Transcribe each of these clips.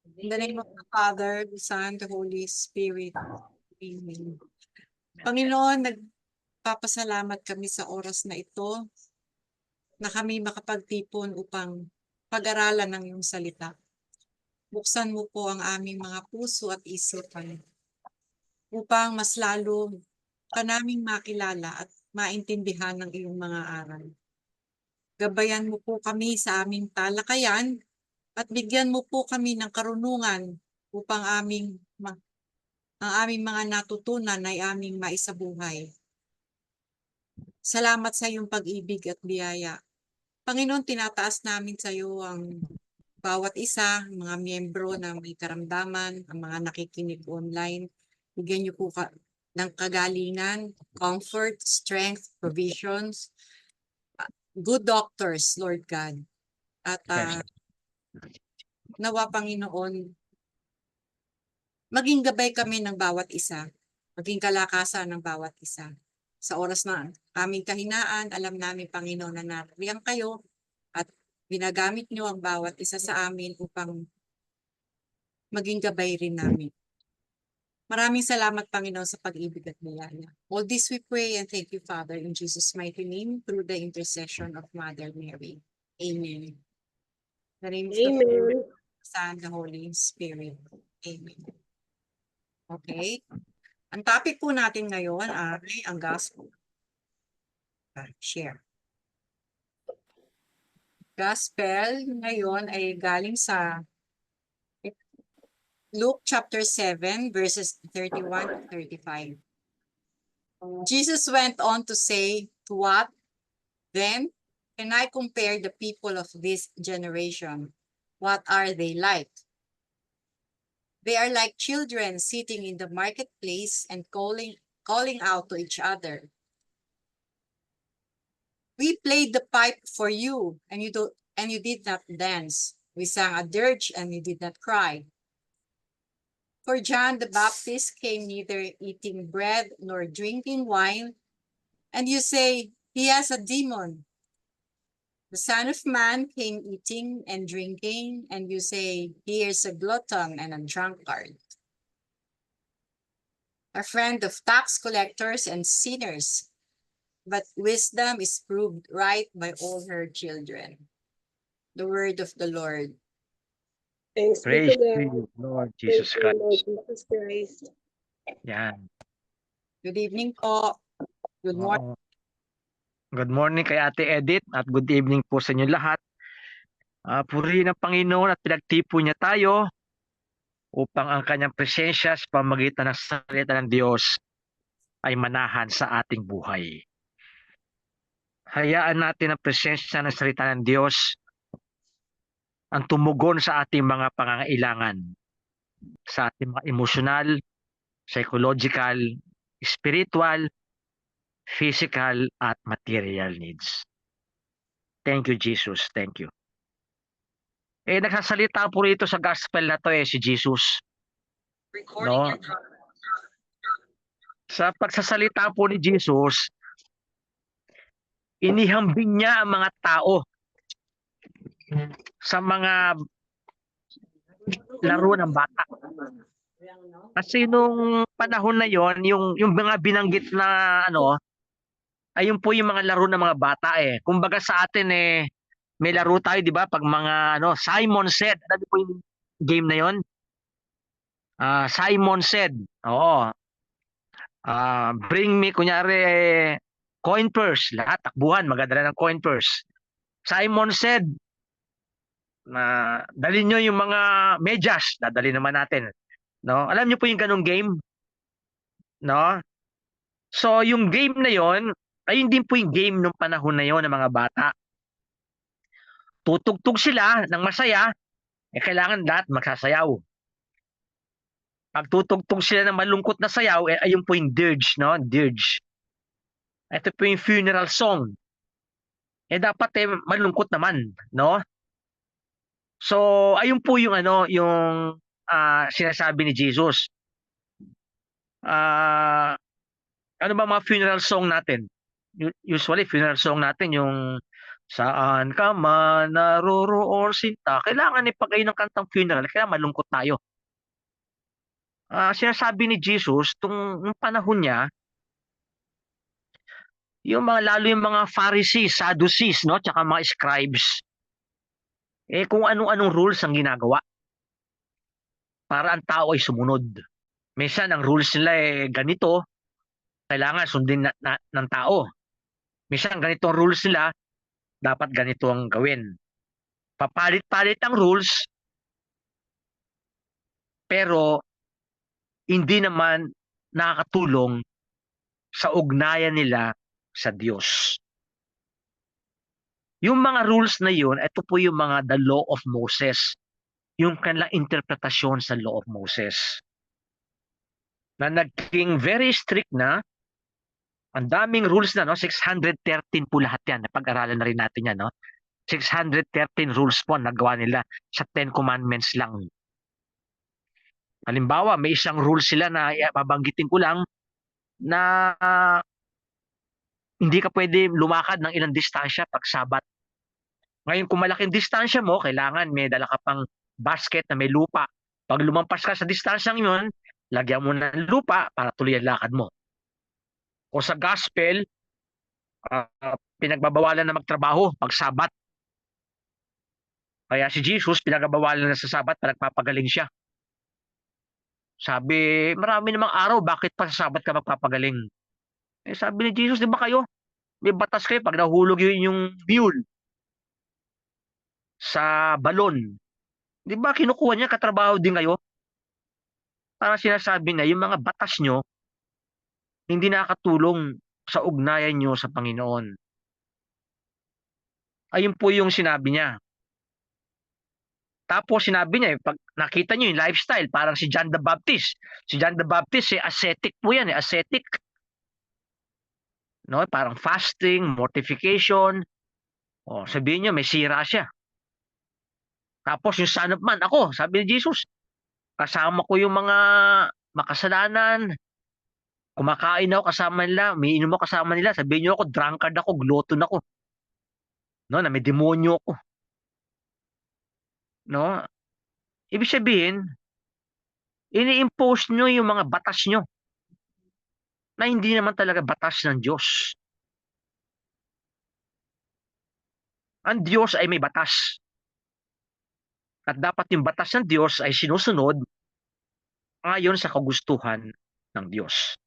In the name of the Father, the Son, the Holy Spirit. Amen. Panginoon, nagpapasalamat kami sa oras na ito na kami makapagtipon upang pag-aralan ng iyong salita. Buksan mo po ang aming mga puso at isipan upang mas lalo ka naming makilala at maintindihan ng iyong mga aral. Gabayan mo po kami sa aming talakayan at bigyan mo po kami ng karunungan upang ang aming mga natutunan ay aming maisabuhay. Salamat sa iyong pag-ibig at biyaya. Panginoon, tinataas namin sa iyo ang bawat isa, mga miyembro na may karamdaman, ang mga nakikinig online. Bigyan niyo po ng kagalingan, comfort, strength, provisions, good doctors, Lord God. At nawa, Panginoon, maging gabay kami ng bawat isa, maging kalakasan ng bawat isa. Sa oras na aming kahinaan, alam namin, Panginoon, na nariyan kayo at ginagamit niyo ang bawat isa sa amin upang maging gabay rin namin. Maraming salamat, Panginoon, sa pag-ibig at biyaya. All this we pray and thank you, Father, in Jesus' mighty name, through the intercession of Mother Mary. Amen. The name of the Father, the Son, the Holy Spirit. Amen. Okay. Ang topic po natin ngayon ay ang gospel. Share. Gospel ngayon ay galing sa Luke chapter 7 verses 31 to 35. Jesus went on to say, "To what then can I compare the people of this generation? What are they like? They are like children sitting in the marketplace and calling out to each other. We played the pipe for you, and you did not dance. We sang a dirge, and you did not cry. For John the Baptist came neither eating bread nor drinking wine, and you say, he has a demon. The Son of Man came eating and drinking, and you say, he is a glutton and a drunkard, a friend of tax collectors and sinners. But wisdom is proved right by all her children." The word of the Lord. Thanks be Praise to God. to you, Lord Praise Jesus to you, Lord Christ. Jesus Christ. Yan. Good evening po. Good morning. Oo. Good morning kay Ate Edith at good evening po sa inyo lahat. Purihin ang Panginoon at pinagtipo niya tayo upang ang kanyang presensya sa pamamagitan ng salita ng Diyos ay manahan sa ating buhay. Hayaan natin ang presensya ng salita ng Diyos ang tumugon sa ating mga pangangailangan, sa ating mga emosyonal, psychological, spiritual, physical at material needs. Thank you, Jesus. Thank you. Nagsasalita po rito sa gospel na to si Jesus. No? Sa pagsasalita po ni Jesus, inihambing niya ang mga tao sa mga laro ng bata. Kasi nung panahon na yon, yung mga binanggit na ayun po yung mga laro ng mga bata Kumbaga sa atin may laro tayo, 'di ba? Pag mga Simon Said, ano po yung game na yon? Simon Said. Oo. Bring me, kunyari, coin purse. Lahat, takbuhan, magdadala ng coin purse. Simon Said, dalhin nyo yung mga medyas. Dadali naman natin. No? Alam nyo po yung ganong game? No? So, yung game na yon ayun din po yung game nung panahon na yon ng mga bata. Tutugtog sila ng masaya, kailangan lahat magsasayaw. Pag tutugtog sila ng malungkot na sayaw, ayun po yung dirge, no? Dirge. Ito po yung funeral song. Dapat malungkot naman, no? So, ayun po yung yung sinasabi ni Jesus. Ano ba mga funeral song natin? Usually funeral song natin yung Saan ka man naroroon sinta. Kailangan pag kayo ng kantang funeral, kailangan malungkot tayo. Sinasabi ni Jesus, nung panahon niya, lalo yung mga Pharisees, Sadducees, no, tsaka mga scribes, kung anong-anong rules ang ginagawa para ang tao ay sumunod. Minsan ang rules nila ganito, kailangan sundin ng tao. Minsan ganito ang rules nila, dapat ganito ang gawin. Papalit-palit ang rules, pero hindi naman nakakatulong sa ugnayan nila sa Diyos. Yung mga rules na yun, ito po yung mga the law of Moses. Yung kanilang interpretasyon sa law of Moses. Na naging very strict na, ang daming rules na, no? 613 po lahat yan. Napag-aralan na rin natin yan, no? 613 rules po nagawa nila sa 10 Commandments lang. Halimbawa, may isang rule sila na babanggitin ko lang na hindi ka pwede lumakad ng ilang distansya pag Sabat. Ngayon, kung malaking distansya mo, kailangan may dala ka pang basket na may lupa. Pag lumampas ka sa distansyang yun, lagyan mo ng lupa para tuloy ang lakad mo. O sa gospel, pinagbabawalan na magtrabaho pag Sabat. Kaya si Jesus, pinagbabawalan na sa Sabat para nagpapagaling siya. Sabi, marami namang araw, bakit pa sa Sabat ka magpapagaling? Sabi ni Jesus, di ba kayo? May batas kayo pag nahulog yun yung mule sa balon. Di ba kinukuha niya, katrabaho din kayo? Para sinasabi na yung mga batas nyo, hindi nakakatulong sa ugnayan nyo sa Panginoon. Ayun po yung sinabi niya. Tapos sinabi niya, pag nakita nyo yung lifestyle, parang si John the Baptist. Si John the Baptist, ascetic po yan, ascetic. No, parang fasting, mortification. O, sabihin niyo, may sira siya. Tapos yung Son of Man, ako, sabi ni Jesus, kasama ko yung mga makasalanan. Kumakain ako kasama nila, umiinom ako kasama nila. Sabihin niyo ako, drunkard ako, glutton ako. No, na may demonyo ako. No? Ibig sabihin, ini-impose nyo yung mga batas nyo na hindi naman talaga batas ng Diyos. Ang Diyos ay may batas. At dapat yung batas ng Diyos ay sinusunod ayon sa kagustuhan ng Diyos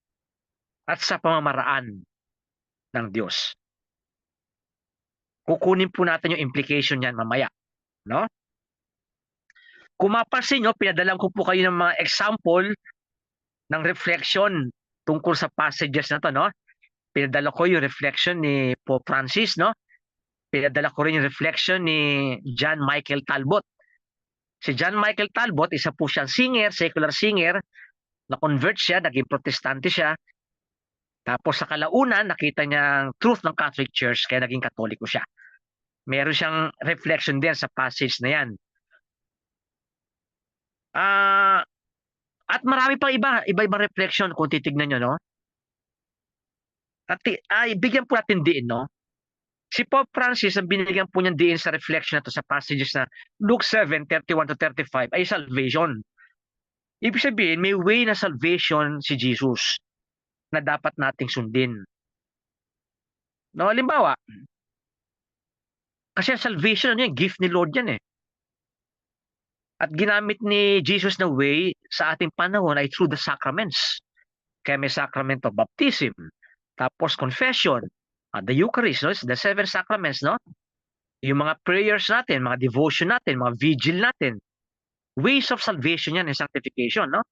at sa pamamaraan ng Diyos. Kukunin po natin yung implication niyan mamaya, no? Kung mapansin nyo, pinadalang ko po kayo ng mga example ng reflection tungkol sa passages na to, no? Pinadala ko yung reflection ni Pope Francis, no? Pinadala ko rin yung reflection ni John Michael Talbot. Si John Michael Talbot, isa po siyang singer, secular singer, na-convert siya, naging protestante siya. Tapos sa kalaunan, nakita niya ang truth ng Catholic Church, kaya naging katoliko siya. Meron siyang reflection din sa passage na yan. At marami pang iba-ibang reflection kung titignan nyo, no? At bigyan po natin diin, no? Si Pope Francis, ang binigyan po niyan diin sa reflection na to sa passages na Luke 7:31-35 ay salvation. Ibig sabihin, may way na salvation si Jesus na dapat nating sundin. No, halimbawa, kasi salvation, ano yan, gift ni Lord yan eh. At ginamit ni Jesus na way sa ating panahon ay through the sacraments. Kaya may sacrament of baptism, tapos confession, the Eucharist, no? The 7 sacraments, no? Yung mga prayers natin, mga devotion natin, mga vigil natin. Ways of salvation yan and sanctification, no?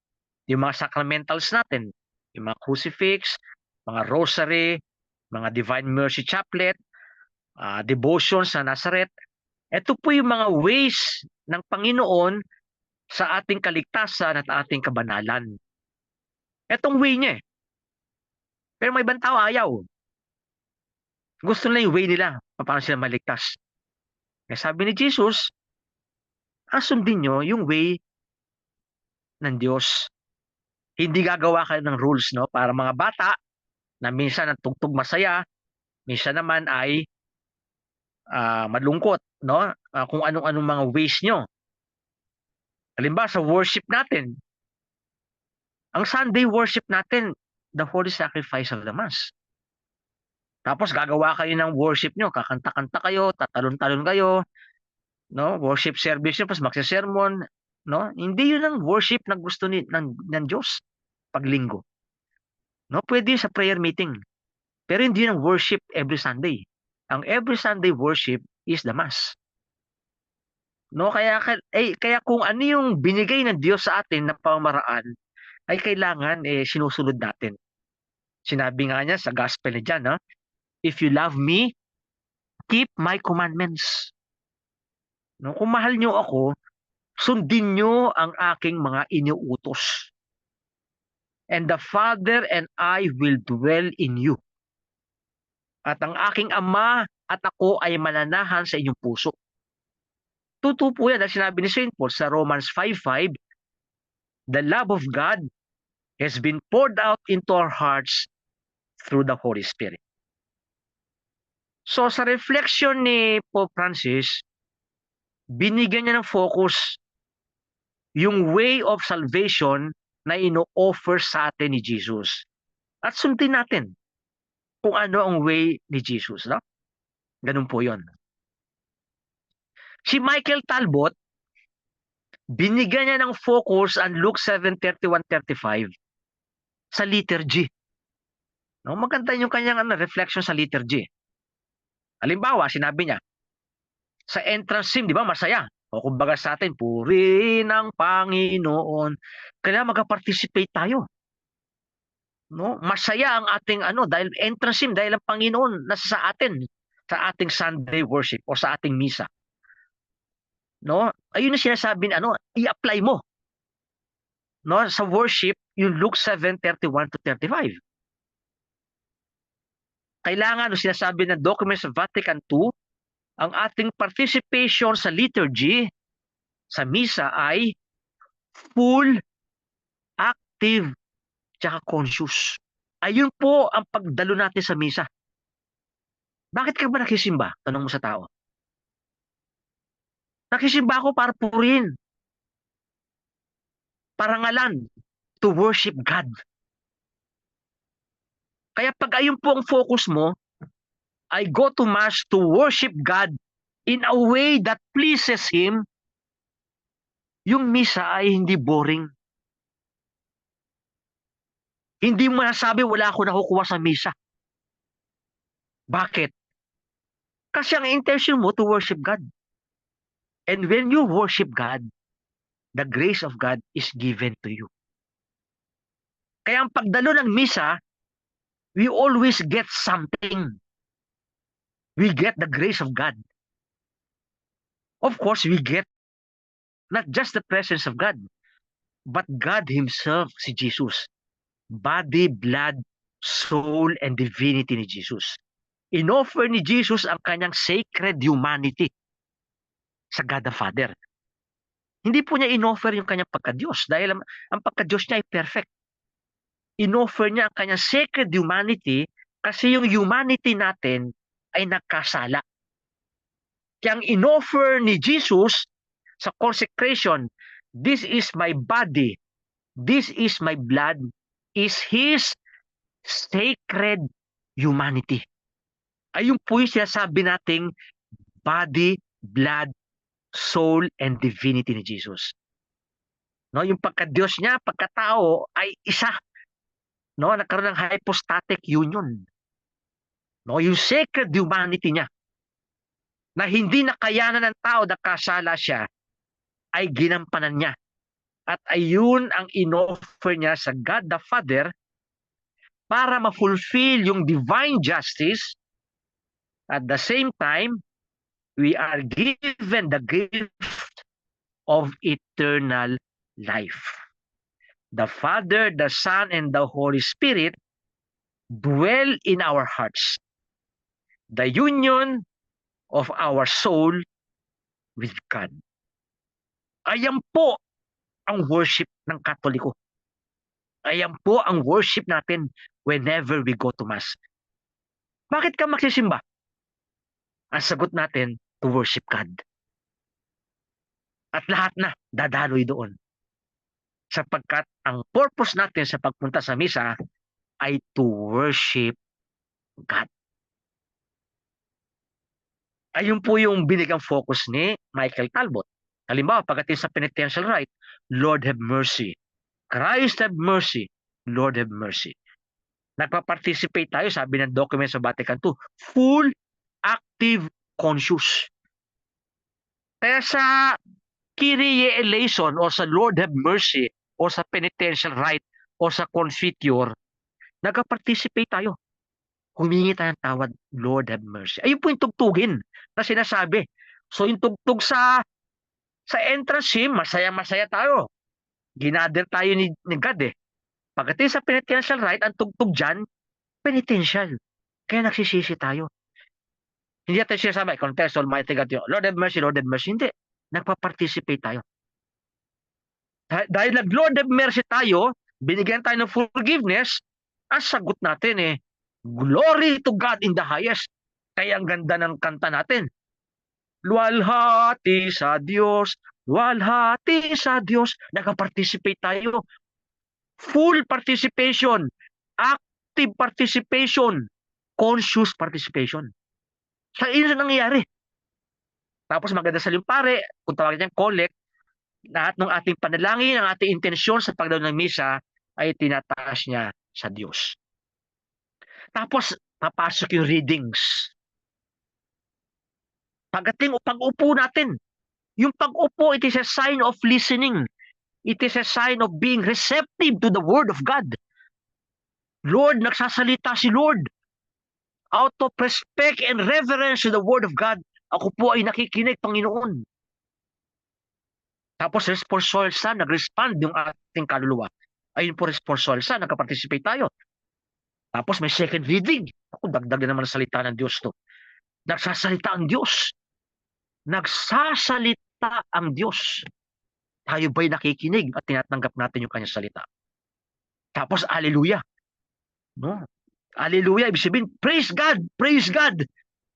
Yung mga sacramentals natin, yung mga crucifix, mga rosary, mga divine mercy chaplet, devotion sa Nazareth. Ito po yung mga ways ng Panginoon sa ating kaligtasan at ating kabanalan. Etong way niya eh. Pero may ibang tao ayaw. Gusto nila yung way nila, paano sila maligtas. Kaya sabi ni Jesus, sundin nyo yung way ng Diyos. Hindi gagawa kayo ng rules, no? Para mga bata na minsan ang tugtog masaya, minsan naman ay malungkot, no? Kung anong-anong mga ways nyo. Halimbawa sa worship natin, ang Sunday worship natin, the holy sacrifice of the Mass. Tapos gagawa kayo ng worship nyo, kakanta-kanta kayo, tatalon-talon kayo, no? Worship service nyo, tapos magsisermon, no? Hindi yun ang worship na gusto ng Diyos pag linggo. No? Pwede yun sa prayer meeting. Pero hindi yun ang worship every Sunday. Ang every Sunday worship is the Mass. No, kaya kung ano yung binigay ng Diyos sa atin na pamamaraan ay kailangan sinusunod natin. Sinabi nga niya sa gospel niya, no? If you love me, keep my commandments. No, kung mahal niyo ako, sundin niyo ang aking mga iniuutos. And the Father and I will dwell in you. At ang aking Ama at ako ay mananahan sa inyong puso. Totoo po yan dahil sinabi ni St. Paul sa Romans 5:5, the love of God has been poured out into our hearts through the Holy Spirit. So sa reflection ni Pope Francis, binigyan niya ng focus yung way of salvation na ino-offer sa atin ni Jesus. At sundin natin kung ano ang way ni Jesus. No? Ganun po yun. Si Michael Talbot, binigyan niya ng focus ang Luke 7:31-35 sa liturgy. No, maganda yung kanyang reflection sa liturgy. Halimbawa, sinabi niya, sa entrance hymn, di ba, masaya. O kumbaga sa atin, purihin ang Panginoon. Kaya mag-participate tayo. No? Masaya ang ating dahil entrance hymn, dahil ang Panginoon nasa sa atin, sa ating Sunday worship o sa ating misa. No? Ayun ang sinasabi i-apply mo. No, sa worship, yung Luke 7:31-35. Kailangan, sinasabi ng documents of Vatican II, ang ating participation sa liturgy, sa misa ay full, active, tsaka conscious. Ayun po ang pagdalo natin sa misa. Bakit ka ba nakisimba? Tanong mo sa tao. Nakisimba ako para purihin. Parangalan. To worship God. Kaya pag ayun po ang focus mo, I go to Mass to worship God in a way that pleases Him, yung misa ay hindi boring. Hindi mo masasabi wala ako nakukuha sa misa. Bakit? Kasi ang intention mo to worship God. And when you worship God, the grace of God is given to you. Kaya ang pagdalo ng misa, we always get something. We get the grace of God. Of course, we get not just the presence of God, but God Himself, si Jesus. Body, blood, soul, and divinity ni Jesus. Inoffer ni Jesus ang kanyang sacred humanity sa God the Father. Hindi po niya inoffer yung kanyang pagka-Diyos dahil ang pagka-Diyos niya ay perfect. Inoffer niya ang kanyang sacred humanity kasi yung humanity natin ay nagkasala. Kaya ang inoffer ni Jesus sa consecration, this is my body, this is my blood, is His sacred humanity. Ayun po yung sinasabi nating body, blood, soul, and divinity ni Jesus. No, yung pagka-Diyos niya, pagkatao ay isa. No, nagkaroon ng hypostatic union. No, yung sacred humanity niya na hindi nakayanan ng tao na kasala siya ay ginampanan niya. At ayun ang inoffer niya sa God the Father para ma-fulfill yung divine justice. At the same time, we are given the gift of eternal life. The Father, the Son, and the Holy Spirit dwell in our hearts. The union of our soul with God. Ayan po ang worship ng Katoliko. Ayan po ang worship natin whenever we go to Mass. Bakit ka magsisimba? ang sagot natin to worship God. At lahat na dadaloy doon. Sapagkat ang purpose natin sa pagpunta sa misa ay to worship God. Ayun po yung binigang focus ni Michael Talbot. Halimbawa, pagdating sa penitential rite, Lord have mercy. Christ have mercy. Lord have mercy. Nagpa-participate tayo, sabi ng document sa Vatican II, full active conscious. Kaya sa Kyrie eleison o sa Lord have mercy o sa penitential rite o sa confiteor, nagpa-participate tayo. Humingi tayo ng tawad, Lord have mercy. Ayun po yung tugtugin na sinasabi. So yung tugtog sa entrance hymn, masaya-masaya tayo. Ginather tayo ni God eh. Pagdating sa penitential rite, ang tugtog dyan, penitential. Kaya nagsisisi tayo. Hindi natin sinasabi, confess Almighty God, Lord have mercy, Lord have mercy. Hindi. Nagpa-participate tayo. Dahil nag-Lord have mercy tayo, binigyan tayo ng forgiveness, ang sagot natin eh, glory to God in the highest. Kaya ang ganda ng kanta natin. Luwalhati sa Diyos, luwalhati sa Diyos. Nagpa-participate tayo. Full participation, active participation, conscious participation. Sa iyo na nangyayari. Tapos maganda sa limpare, kung tawagin niyang collect, lahat ng ating panalangin, ang ating intensyon sa pagdaw ng misa ay tinataas niya sa Diyos. Tapos, papasok yung readings. Pag-upo natin, yung pag-upo, it is a sign of listening. It is a sign of being receptive to the Word of God. Lord, nagsasalita si Lord. Out of respect and reverence to the Word of God, ako po ay nakikinig, Panginoon. Tapos responsorial sa, nag-respond yung ating kaluluwa. Ayun po responsorial sa, nagka-participate tayo. Tapos may second reading. Ako, dagdag na naman ang salita ng Diyos to. Nagsasalita ang Diyos. Nagsasalita ang Diyos. Tayo ba'y nakikinig at tinatanggap natin yung kanyang salita? Tapos, hallelujah. No? Hallelujah, ibig sabihin, praise God, praise God.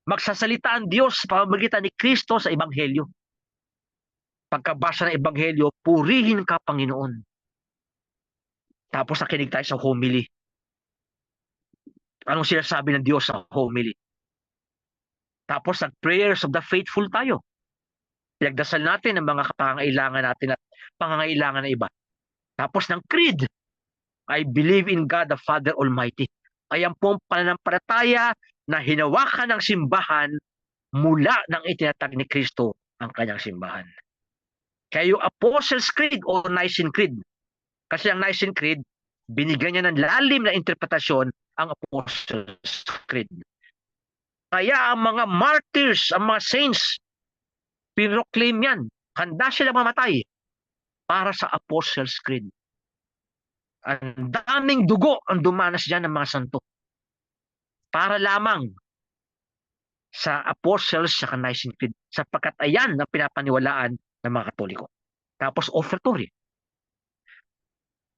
Magsasalita ang Diyos sa pamamagitan ni Kristo sa Ebanghelyo. Pagkabasa ng Ebanghelyo, purihin ka, Panginoon. Tapos nakinig tayo sa homily. Anong sinasabi ng Diyos sa homily? Tapos nag-prayers of the faithful tayo. Pinagdasal natin ang mga pangangailangan natin at pangangailangan ng iba. Tapos ng creed, I believe in God the Father Almighty. Ayan po ang pananampalataya na hinawakan ng simbahan mula nang itinatag ni Kristo ang kanyang simbahan. Kaya yung Apostles' Creed o Nicene Creed, kasi ang Nicene Creed, binigyan niya ng lalim na interpretasyon ang Apostles' Creed. Kaya ang mga martyrs, ang mga saints, pinroclaim yan. Handa sila mamatay para sa Apostles' Creed. Ang daming dugo ang dumanas dyan ng mga santo. Para lamang sa Apostles sa Nicene Creed. Sapagkat ayan ang pinapaniwalaan ng mga Katoliko. Tapos offertory.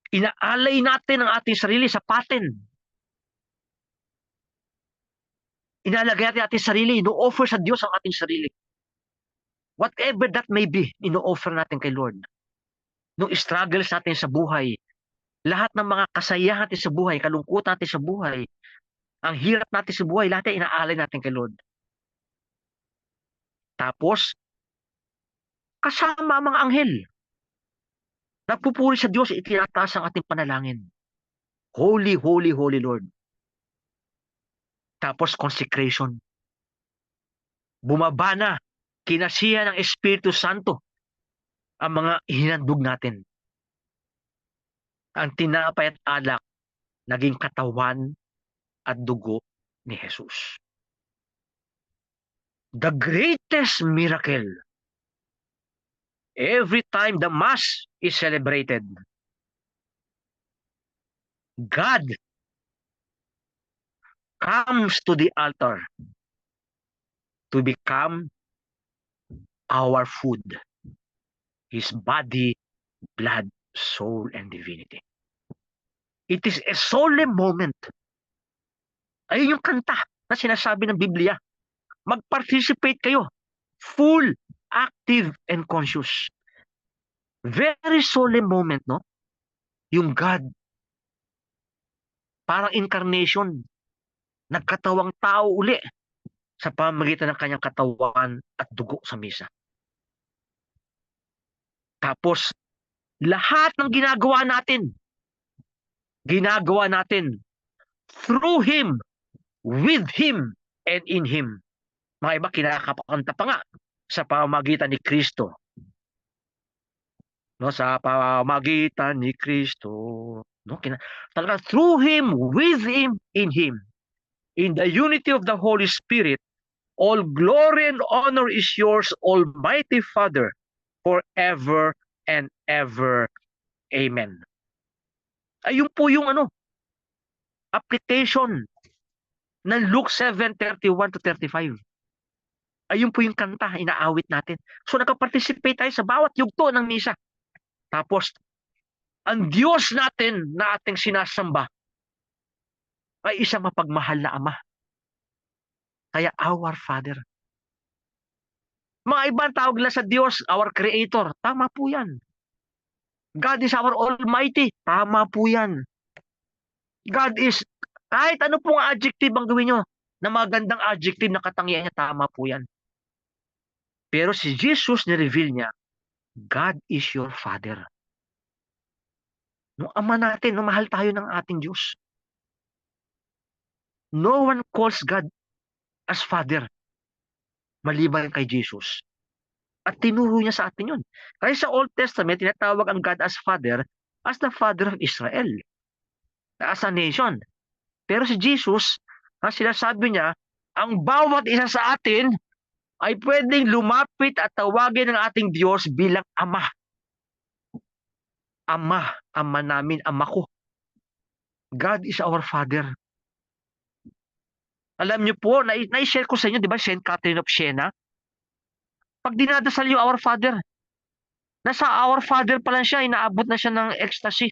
Inaalay natin ang ating sarili sa paten. Inalagay natin ating sarili, ino-offer sa Diyos ang ating sarili. Whatever that may be, ino-offer natin kay Lord. Nung struggles natin sa buhay, lahat ng mga kasayahan natin sa buhay, kalungkutan natin sa buhay, ang hirap natin sa buhay, lahat ay inaalay natin kay Lord. Tapos, kasama ang mga anghel. Nagpupuri sa Diyos, itinataas ang ating panalangin. Holy, holy, holy Lord. Tapos, consecration. Bumaba na, kinasiya ng Espiritu Santo ang mga hinandog natin. Ang tinapay at alak, naging katawan at dugo ni Jesus. The greatest miracle, every time the Mass is celebrated, God comes to the altar to become our food, His body, blood, soul, and divinity. It is a solemn moment. Ayun yung kanta na sinasabi ng Biblia. mag-participate kayo. Full, active, and conscious. Very solemn moment, no? Yung God, parang incarnation, nagkatawang tao uli sa pamamagitan ng kanyang katawan at dugo sa misa. Tapos, lahat ng ginagawa natin through Him, with Him, and in Him. Mga iba, kinakapakanta pa nga sa pamamagitan ni Kristo. No, sa pamamagitan ni Kristo. No, talaga through Him, with Him, in Him. In the unity of the Holy Spirit, all glory and honor is yours, Almighty Father, forever and ever. Amen. Ayun po yung application ng Luke 7:31 to 35. Ayun po yung kanta, inaawit natin. So nakaparticipate tayo sa bawat yugto ng misa. Tapos, ang Diyos natin na ating sinasamba ay isang mapagmahal na Ama. Kaya our Father. Mga ibang tawag nila sa Diyos, our Creator. Tama po yan. God is our Almighty. Tama po yan. God is, kahit ano pong adjective ang gawin nyo, na magandang adjective na katangian niya, tama po yan. Pero si Jesus nireveal niya, God is your Father. No, Ama natin, no, mahal tayo ng ating Diyos. No one calls God as Father maliban kay Jesus. At tinuro niya sa atin yun. Kaya sa Old Testament, tinatawag ang God as Father as the Father of Israel. As a nation. Pero si Jesus, ang sinasabi niya, ang bawat isa sa atin ay pwedeng lumapit at tawagin ng ating Diyos bilang Ama. Ama, Ama namin, Ama ko. God is our Father. Alam niyo po, na-share ko sa inyo, di ba, St. Catherine of Siena? Pag dinadasal yung Our Father, nasa Our Father pa lang siya, inaabot na siya ng ecstasy.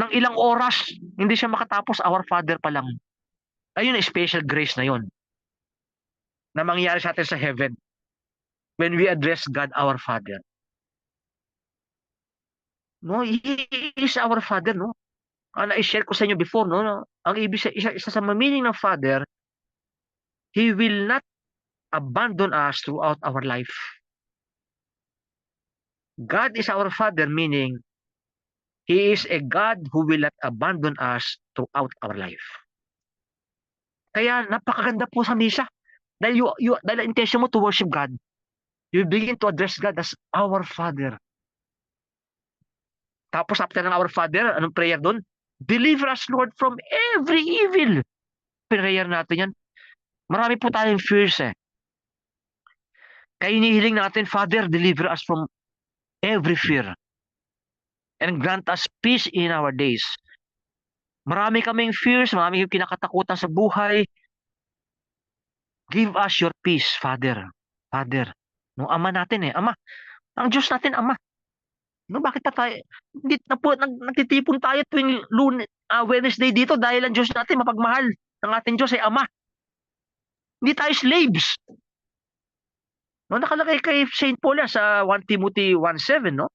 Ng ilang oras, hindi siya makatapos, Our Father pa lang. Ayun, special grace na yun. Na mangyayari sa atin sa heaven. When we address God, our Father. No, He is our Father, no? Na-share ko sa inyo before, no? Ang ibig isa sa meaning ng Father, He will not abandon us throughout our life. God is our Father, meaning He is a God who will not abandon us throughout our life. Kaya napakaganda po sa misa. Dahil ang intention mo to worship God, you begin to address God as our Father. Tapos after ng our Father, anong prayer doon? Deliver us, Lord, from every evil. Prayer natin yan. Marami po tayong fears eh. Kaya inihiling natin, Father, deliver us from every fear. And grant us peace in our days. Marami kaming fears, marami yung kinakatakutan sa buhay. Give us your peace, Father. Father. No, Ama natin eh. Ama. Ang Diyos natin, Ama. No, bakit pa tayo? Hindi na po, nagtitipon tayo tuwing Wednesday dito dahil ang Diyos natin, mapagmahal ng ating Diyos ay Ama. Hindi tayo slaves. No, nakalagay kay St. Paul sa 1 Timothy 1:7, no?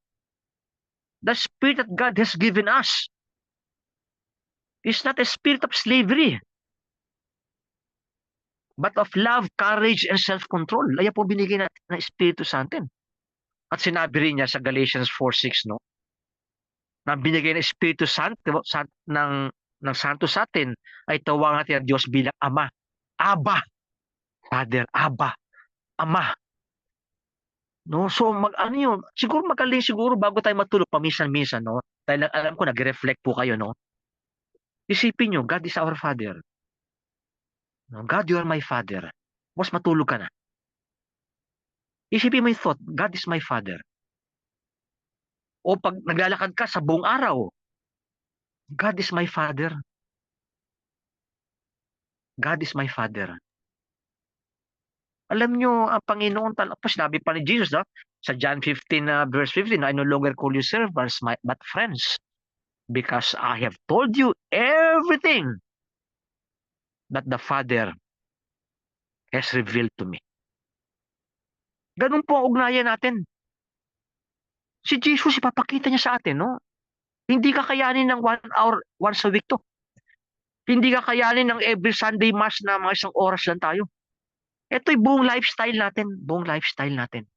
The spirit that God has given us is not a spirit of slavery, but of love, courage, and self-control. Ayan po binigay natin ng Espiritu Santo. At sinabi rin niya sa Galatians 4:6, no? Na binigay ng Espiritu Santo ng Santo sa atin ay tawag natin ang Diyos bilang Ama. Abba. Father, Abba. Ama. No, so siguro magaling siguro bago tayo matulog paminsan-minsan, no? Dahil alam ko nagre-reflect po kayo, no? Isipin nyo, God is our Father. No, God, you are my Father. Mas matulog ka na. Isipin mo yung thought, God is my Father. O pag naglalakad ka sa buong araw, God is my Father. God is my Father. Alam nyo, ang Panginoon talaga, sinabi pa ni Jesus, no? Sa John 15:15, I no longer call you servants, but friends, because I have told you everything that the Father has revealed to me. Ganun po ang ugnayan natin. Si Jesus, ipapakita niya sa atin, no? Hindi kakayanin ng 1 hour once a week to. Hindi kakayanin ng every Sunday Mass na mga 1 oras lang tayo. Ito'y buong lifestyle natin. Buong lifestyle natin.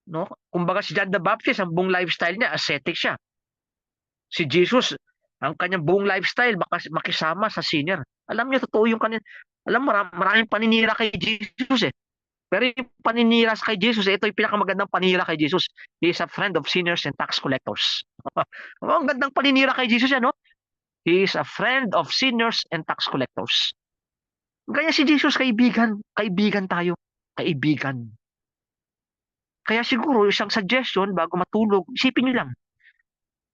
No? Kumbaga si John the Baptist, ang buong lifestyle niya, ascetic siya. Si Jesus, ang kanyang buong lifestyle, makisama sa sinner. Alam niyo, totoo yung kanya. Alam, maraming paninira kay Jesus eh. Pero yung paninira kay Jesus, ito yung pinakamagandang paninira kay Jesus. He is a friend of sinners and tax collectors. Ang gandang paninira kay Jesus yan, no? He is a friend of sinners and tax collectors. Kaya si Jesus, kaibigan. Kaibigan tayo. Kaibigan. Kaya siguro, isang suggestion, bago matulog, isipin niyo lang,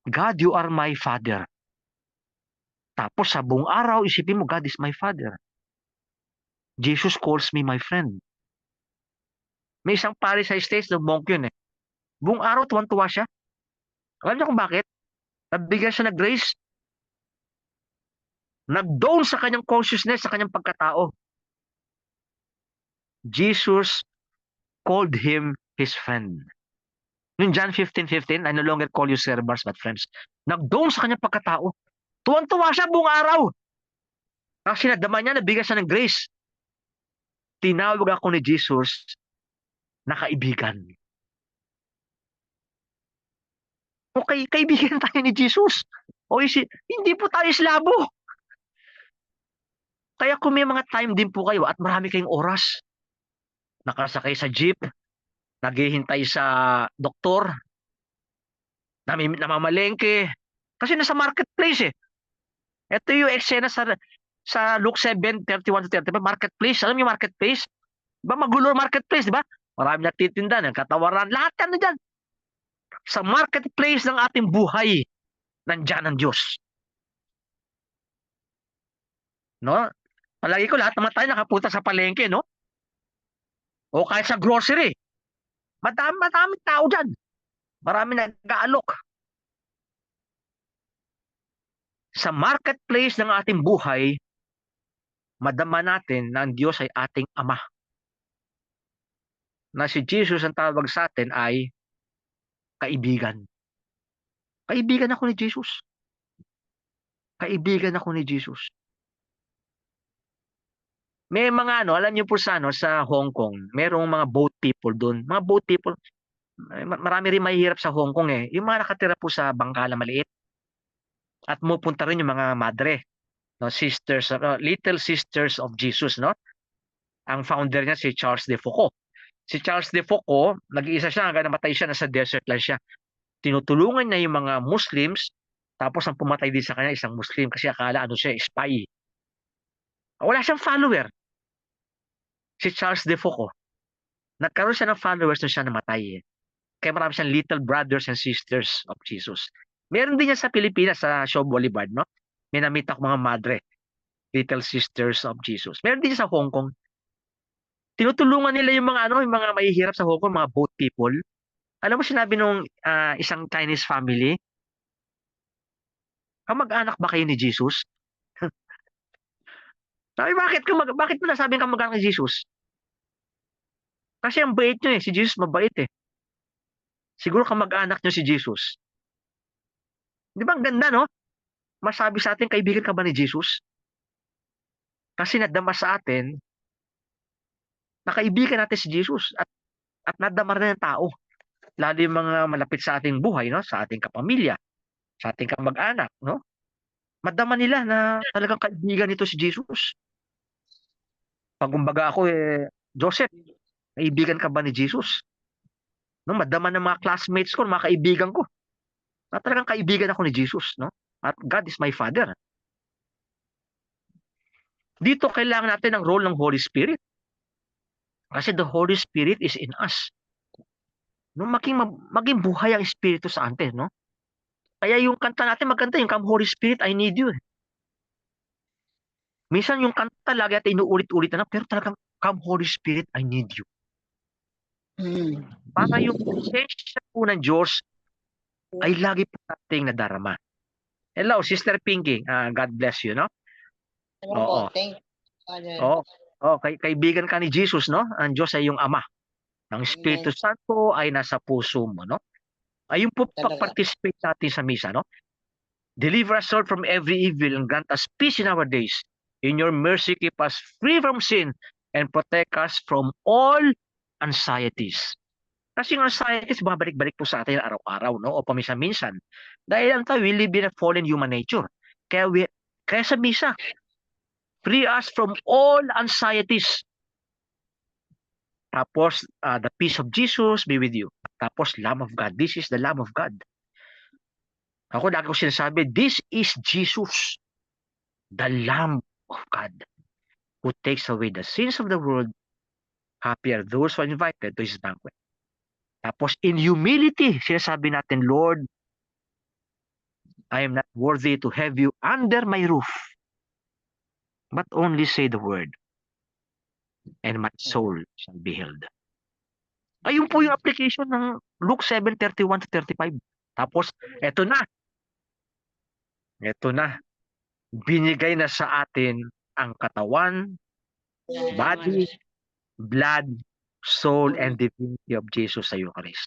God, you are my Father. Tapos sa buong araw, isipin mo, God is my Father. Jesus calls me my friend. May isang pare sa States, ng monk yun eh. Buong araw, tuwan-tuwa siya. Alam niyo kung bakit? Nabigyan siya ng grace. Nag-down sa kanyang consciousness, sa kanyang pagkatao. Jesus called him his friend. Yung John 15:15, I no longer call you servants but friends. Nag-down sa kanyang pagkatao. Tuwan-tuwa siya buong araw. Kasi nadama niya, nabigyan siya ng grace. Tinawag ako ni Jesus na kaibigan. Okay, kaibigan tayo ni Jesus. O hindi po tayo Islamo. Kaya kung may mga time din po kayo at marami kayong oras, nakasakay sa jeep, naghihintay sa doktor, namamalengke, kasi nasa marketplace eh. Ito yung eksena sa Luke 7:31-35, marketplace. Alam niyo marketplace? Diba magulo marketplace, di ba? Marami nagtitinda, nagkatawaran, lahat yan dyan. Sa marketplace ng ating buhay, nandyan ang Diyos. No? Palagi ko lahat naman tayo nakapunta sa palengke, no? O kahit sa grocery. Madami tao dyan. Marami nag-aalok. Sa marketplace ng ating buhay, madama natin na ang Diyos ay ating Ama. Na si Jesus ang tawag sa atin ay kaibigan. Kaibigan ako ni Jesus. Kaibigan ako ni Jesus. May mga alam niyo po sa Hong Kong, merong mga boat people doon. Mga boat people, marami rin mahihirap sa Hong Kong eh. Yung mga nakatira po sa bangkala maliit. At mupunta rin yung mga madre, no, sisters, little sisters of Jesus, no? Ang founder niya si Charles de Foucault. Si Charles de Foucault, nag-iisa siya hanggang namatay siya, nasa desert lang siya. Tinutulungan niya yung mga Muslims, tapos ang pumatay din sa kanya isang Muslim kasi akala siya, spy. Wala siyang follower. Si Charles de Foucault. Nagkaroon siya ng followers nung siya namatay. Kaya marami siyang little brothers and sisters of Jesus. Meron din yan sa Pilipinas, sa Shaw Boulevard, no? May namit ako mga madre, little sisters of Jesus. Meron din sa Hong Kong. Tinutulungan nila yung mga yung mga mahihirap sa Hong Kong, mga boat people. Alam mo sinabi nung isang Chinese family, kamag-anak ba kayo ni Jesus? Sabi, bakit mo nasabing kamag-anak ni Jesus? Kasi ang bait nyo eh, si Jesus mabait eh. Siguro kamag-anak nyo si Jesus. Di ba ang ganda, no? Masabi sa atin, kaibigan ka ba ni Jesus? Kasi nadama sa atin, na kaibigan natin si Jesus at nadama rin ng tao. Lalo yung mga malapit sa ating buhay, no? Sa ating kapamilya, sa ating kamag-anak, no? Madama nila na talagang kaibigan nito si Jesus. Pagkumbaga ako Joseph, kaibigan ka ba ni Jesus? No, madama ng mga classmates ko, mga kaibigan ko. Na talagang kaibigan ako ni Jesus, no? At God is my Father. Dito kailangan natin ang role ng Holy Spirit. Kasi the Holy Spirit is in us. No, maging buhay ang Espiritu sa atin, no? Kaya yung kanta natin maganda, yung Come Holy Spirit, I need you. Minsan yung kanta lagi natin inuulit-ulit na, pero talagang Come Holy Spirit, I need you. Para yung presensya po ng Diyos ay lagi po nating nadarama. Hello, Sister Pinky. God bless you, no? Opo, thank you, Father. Oo. kaibigan ka ni Jesus, no? Ang Diyos ay iyong Ama. Ang Espiritu Santo ay nasa puso mo, no? Ayun po Talaga. participate natin sa misa, no? Deliver us, Lord, from every evil and grant us peace in our days. In your mercy, keep us free from sin and protect us from all anxieties. Kasi yung anxieties, babalik-balik po sa atin araw-araw, no? O paminsan-minsan. Dahil ang tayo, we live in a fallen human nature. Kaya sa misa, free us from all anxieties. Tapos, the peace of Jesus be with you. Tapos, Lamb of God. This is the Lamb of God. Ako lagi ko sinasabi, this is Jesus, the Lamb of God, who takes away the sins of the world. Happy are those who are invited to His banquet. Tapos, in humility, sinasabi natin, Lord, I am not worthy to have you under my roof, but only say the word, and my soul shall be healed. Ayun po yung application ng Luke 7:31-35. Tapos, eto na. Binigay na sa atin ang katawan, body, blood, soul, and divinity of Jesus sa Eucharist.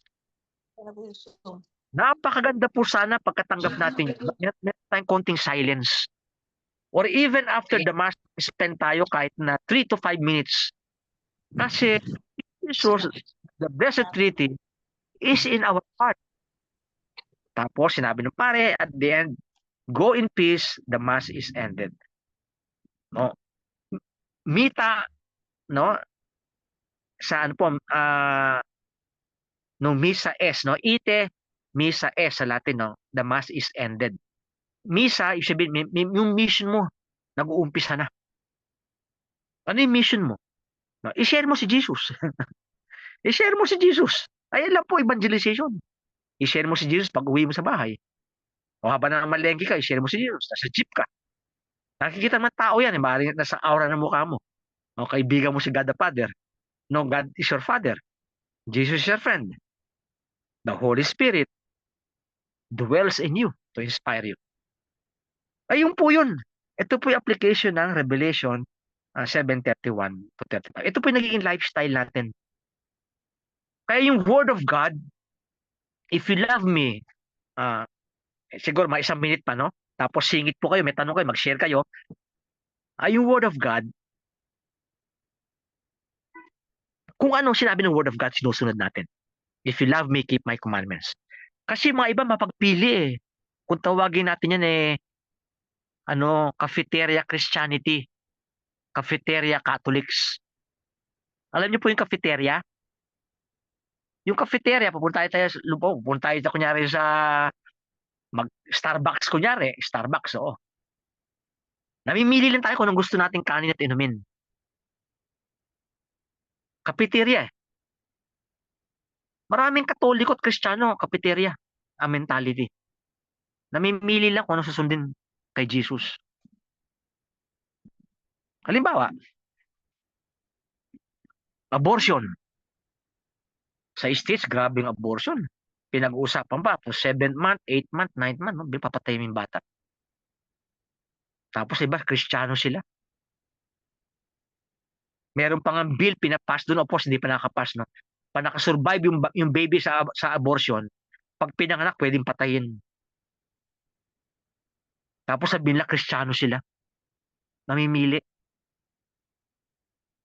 Napakaganda po sana pagkatanggap natin. Meron tayong konting silence. Or even after the Mass, spend tayo kahit na 3 to 5 minutes. Kasi Jesus, the Blessed Trinity, is in our heart. Tapos sinabi ng pare, at the end, go in peace, the Mass is ended. No? Mita, no? Sa ano po, no, misa es, no? Ite, misa es sa Latin, no? The Mass is ended. Misa, ibig sabihin, yung mission mo, nag-uumpisa na. Ano yung mission mo? No? I-share mo si Jesus. I-share mo si Jesus. Ayan lang po, evangelization. I-share mo si Jesus pag uwi mo sa bahay. O habang na malengke ka, i-share mo si Jesus. Nasa jeep ka. Nakikita naman tao yan. Maaaring nasa aura ng mukha mo. O kaibigan mo si God the Father. No, God is your Father. Jesus is your friend. The Holy Spirit dwells in you to inspire you. Ayun po yun. Ito po yung application ng Revelation 7:31-35. Ito po yung nagiging lifestyle natin. Kaya yung Word of God, if you love me, siguro may 1 minute pa, no? Tapos singit po kayo, may tanong kayo, mag-share kayo. Yung Word of God, kung ano sinabi ng Word of God, sinusunod natin. If you love me, keep my commandments. Kasi mga iba mapagpili eh. Kung tawagin natin yan cafeteria Christianity, cafeteria Catholics. Alam niyo po yung cafeteria? Yung cafeteria, pupunta tayo kunyari sa Starbucks kunyari, Starbucks, oo. Namimili lang tayo kung anong gusto nating kanin at inumin. Cafeteria eh. Maraming Katoliko at Kristiyano, cafeteria, ang mentality. Namimili lang kung ano susundin kay Jesus. Halimbawa, abortion. Sa States, grabe yung abortion. Pinag-uusapan pa, 7th month, 8th month, 9th month, papatay yung bata. Tapos iba, Kristiyano sila. Meron pang ang bill, pinapass doon, of hindi pa nakapass, no? Pa nakasurvive yung baby sa abortion, pag pinanganak, pwedeng patayin. Tapos sabihin nila, Kristiyano sila. Namimili.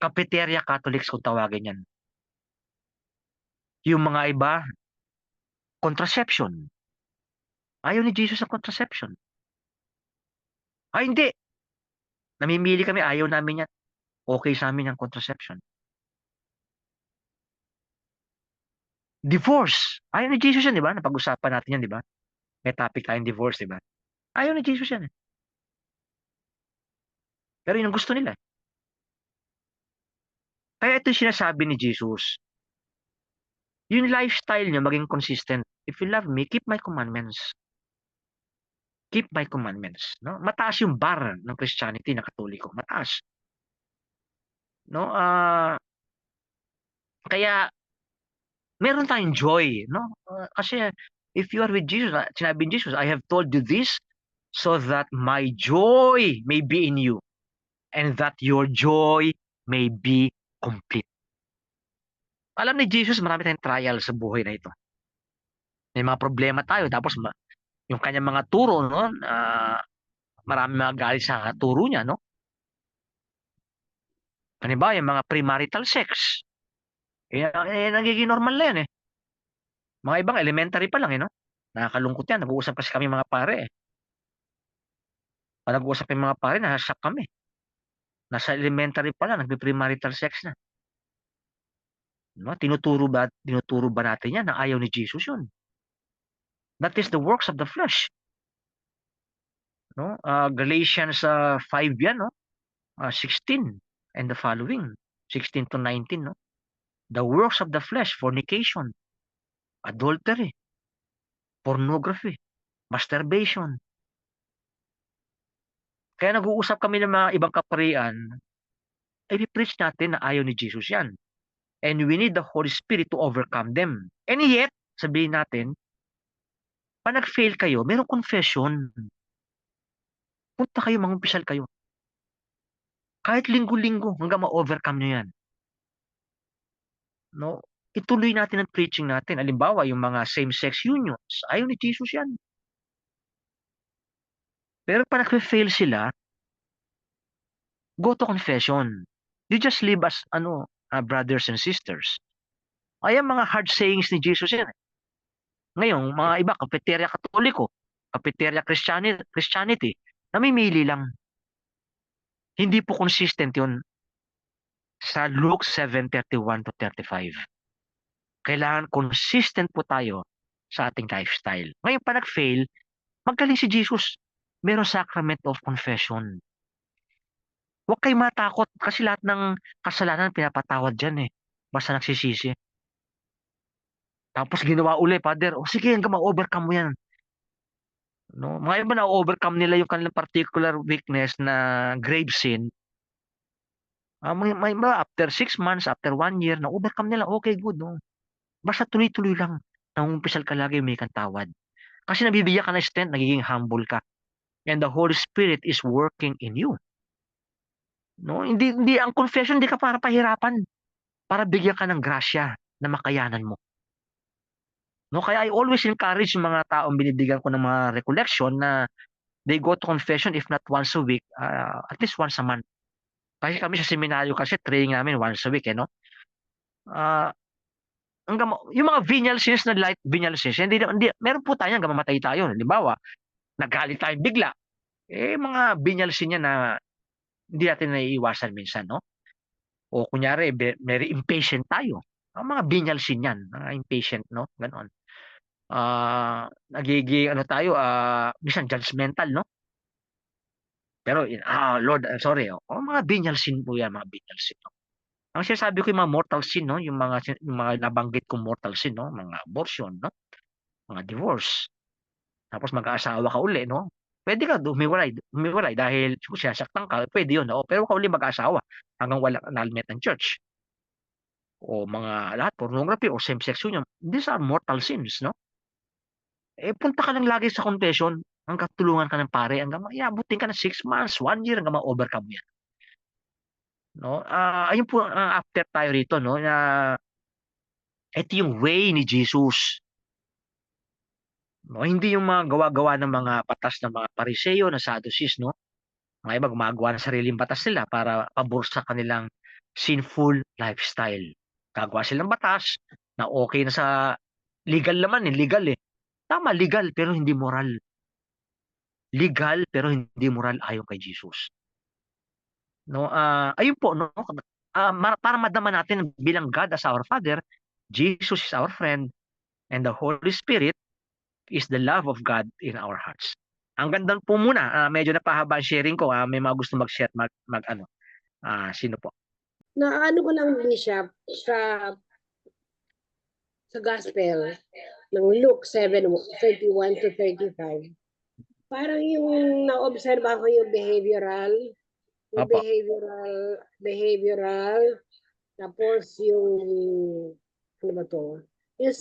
Cafeteria Catholics kung tawagin yan. Yung mga iba, contraception. Ayaw ni Jesus ang contraception. Hindi. Namimili kami, ayaw namin yan. Okay sa amin ang contraception. Divorce. Ayaw ni Jesus yan, di ba? Napag-usapan natin yan, di ba? May topic tayong divorce, di ba? Ayaw ni Jesus yan. Pero yun ang gusto nila. Kaya ito yung sinasabi ni Jesus. Yung lifestyle niyo maging consistent. If you love me, keep my commandments. Keep my commandments. No? Mataas yung bar ng Christianity, ng Katoliko. Mataas. No? Kaya, meron tayong joy. No? Kasi, if you are with Jesus, sinabi ni Jesus, I have told you this so that my joy may be in you and that your joy may be complete. Alam ni Jesus, marami tayong trial sa buhay na ito. May mga problema tayo, tapos yung kanyang mga turo, no? Marami mga galit sa turo niya, no? Ano ba, yung mga premarital sex. Nagiging normal na yan, eh. Mga ibang elementary pa lang, eh, no? Nakakalungkot yan. Nag-uusap kasi kami mga pare, eh. Pag nag-uusap yung mga pare, nasa-shock kami. Nasa elementary pa lang, nagbe-premarital sex na. No? Tinuturo ba natin yan na ayaw ni Jesus yun? That is the works of the flesh. No? Galatians 5 yan, no? 16 and the following. 16 to 19, no? The works of the flesh, fornication, adultery, pornography, masturbation. Kaya nag-uusap kami ng mga ibang kaparian, i-preach natin na ayaw ni Jesus yan. And we need the Holy Spirit to overcome them. And yet, sabihin natin, pag nag-fail kayo, merong confession. Punta kayo, mangumpisal kayo. Kahit linggo-linggo, hanggang ma-overcome nyo yan. No? Ituloy natin ang preaching natin. Halimbawa, yung mga same-sex unions, ayaw ni Jesus yan. Pero pag nag-fail sila, go to confession. You just live as brothers and sisters. Ay, ang mga hard sayings ni Jesus yan. Ngayon, mga iba, Cafeteria Katoliko, Cafeteria Christianity, namimili lang. Hindi po consistent yun sa Luke 7:31 to 35. Kailangan consistent po tayo sa ating lifestyle. Ngayon, pa nag-fail, magaling si Jesus. Merong sacrament of confession. Huwag kayo matakot kasi lahat ng kasalanan pinapatawad dyan eh. Basta nagsisisi. Tapos ginawa uli, Father, sige, hanggang ma-overcome mo yan. No? Mga iba na-overcome nila yung kanilang particular weakness na grave sin. May after 6 months, after 1 year, na-overcome nila, okay, good. No? Basta tuloy-tuloy lang. Nangumpisal ka lagi, may kantawad. Kasi nabibigyan ka ng strength, nagiging humble ka. And the Holy Spirit is working in you. No? Hindi ang confession, hindi ka para pahirapan. Para bigyan ka ng grasya na makayanan mo. No, kaya I always encourage yung mga taong binibigyan ko ng mga recollection na they go to confession if not once a week, at least once a month. Kasi kami sa seminaryo kasi training namin once a week, no? Ah, yung mga venial sins na light venial sins, hindi, meron po tayo hanggang mamatay tayo. Halimbawa, nagalit tayo bigla. Mga venial sin yan na hindi natin naiiwasan minsan, no? O kunyari, very impatient tayo. Ang mga venial sin yan, mga impatient, no? Ganon. Nagiging tayo, minsan judgmental, no? Pero Lord, sorry, mga venial sin po yan, mga venial sin, no? Ang sinasabi ko yung mga mortal sin, no? Yung mga nabanggit kong mortal sin, no? Mga abortion, mga divorce. Tapos mag-aasawa ka uli, no? Pwede ka humiwalay dahil sinasaktan ka, pwede yun, no? Pero ka uli mag-aasawa hanggang wala annulment ng church. O mga lahat, pornography o same-sex union. These are mortal sins, no? Punta ka lang lagi sa confession, hanggang tulungan ka ng pare, hanggang iabutin ka ng 6 months, 1 year, hanggang ma-overcome yan. No? Ayun po, after tayo rito, no? Ito yung way ni Jesus. No? Hindi yung mga gawa-gawa ng mga batas ng mga Pariseo, na Sadducees, no? Mga iba gumagawa ng sariling batas nila para pabor sa kanilang sinful lifestyle. Gagawa silang batas na okay na sa legal naman, legal eh. Tama, legal pero hindi moral. Legal pero hindi moral ayon kay Jesus. No, ayun po, no. Para madama natin bilang God as our Father, Jesus is our friend, and the Holy Spirit is the love of God in our hearts. Ang ganda po muna, medyo napahaba ang sharing ko. May mga gusto mag-share, sino po? Na ano ko lang, Bishop, sa Gospel ng Luke 7:31 to 35. Parang yung na-observe ko yung behavioral, Opo. behavioral, tapos yung, ano ba to? Yung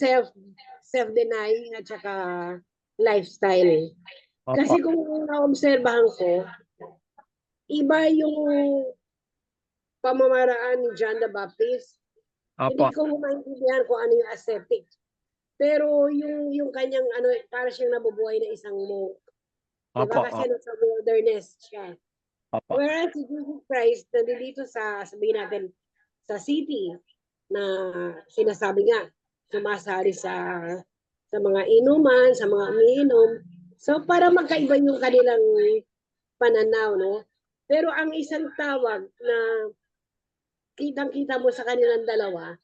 self-denying at saka lifestyle. Opo. Kasi kung na-obserbahan ko, iba yung pamamaraan ni John the Baptist. Hindi Opo. ko maintindihan kung ano yung ascetic. Pero yung kanyang ano, para siyang nabubuhay na isang monk. Opo. Diba? Kasi nasa wilderness siya. Opo. Whereas si Jesus Christ, nandito sa, sabihin natin, sa city, na sinasabi nga, sumasali sa mga inuman, sa mga umiinom. So, para magkaiba yung kanilang pananaw, no? Pero ang isang tawag na kitang-kita mo sa kanilang dalawa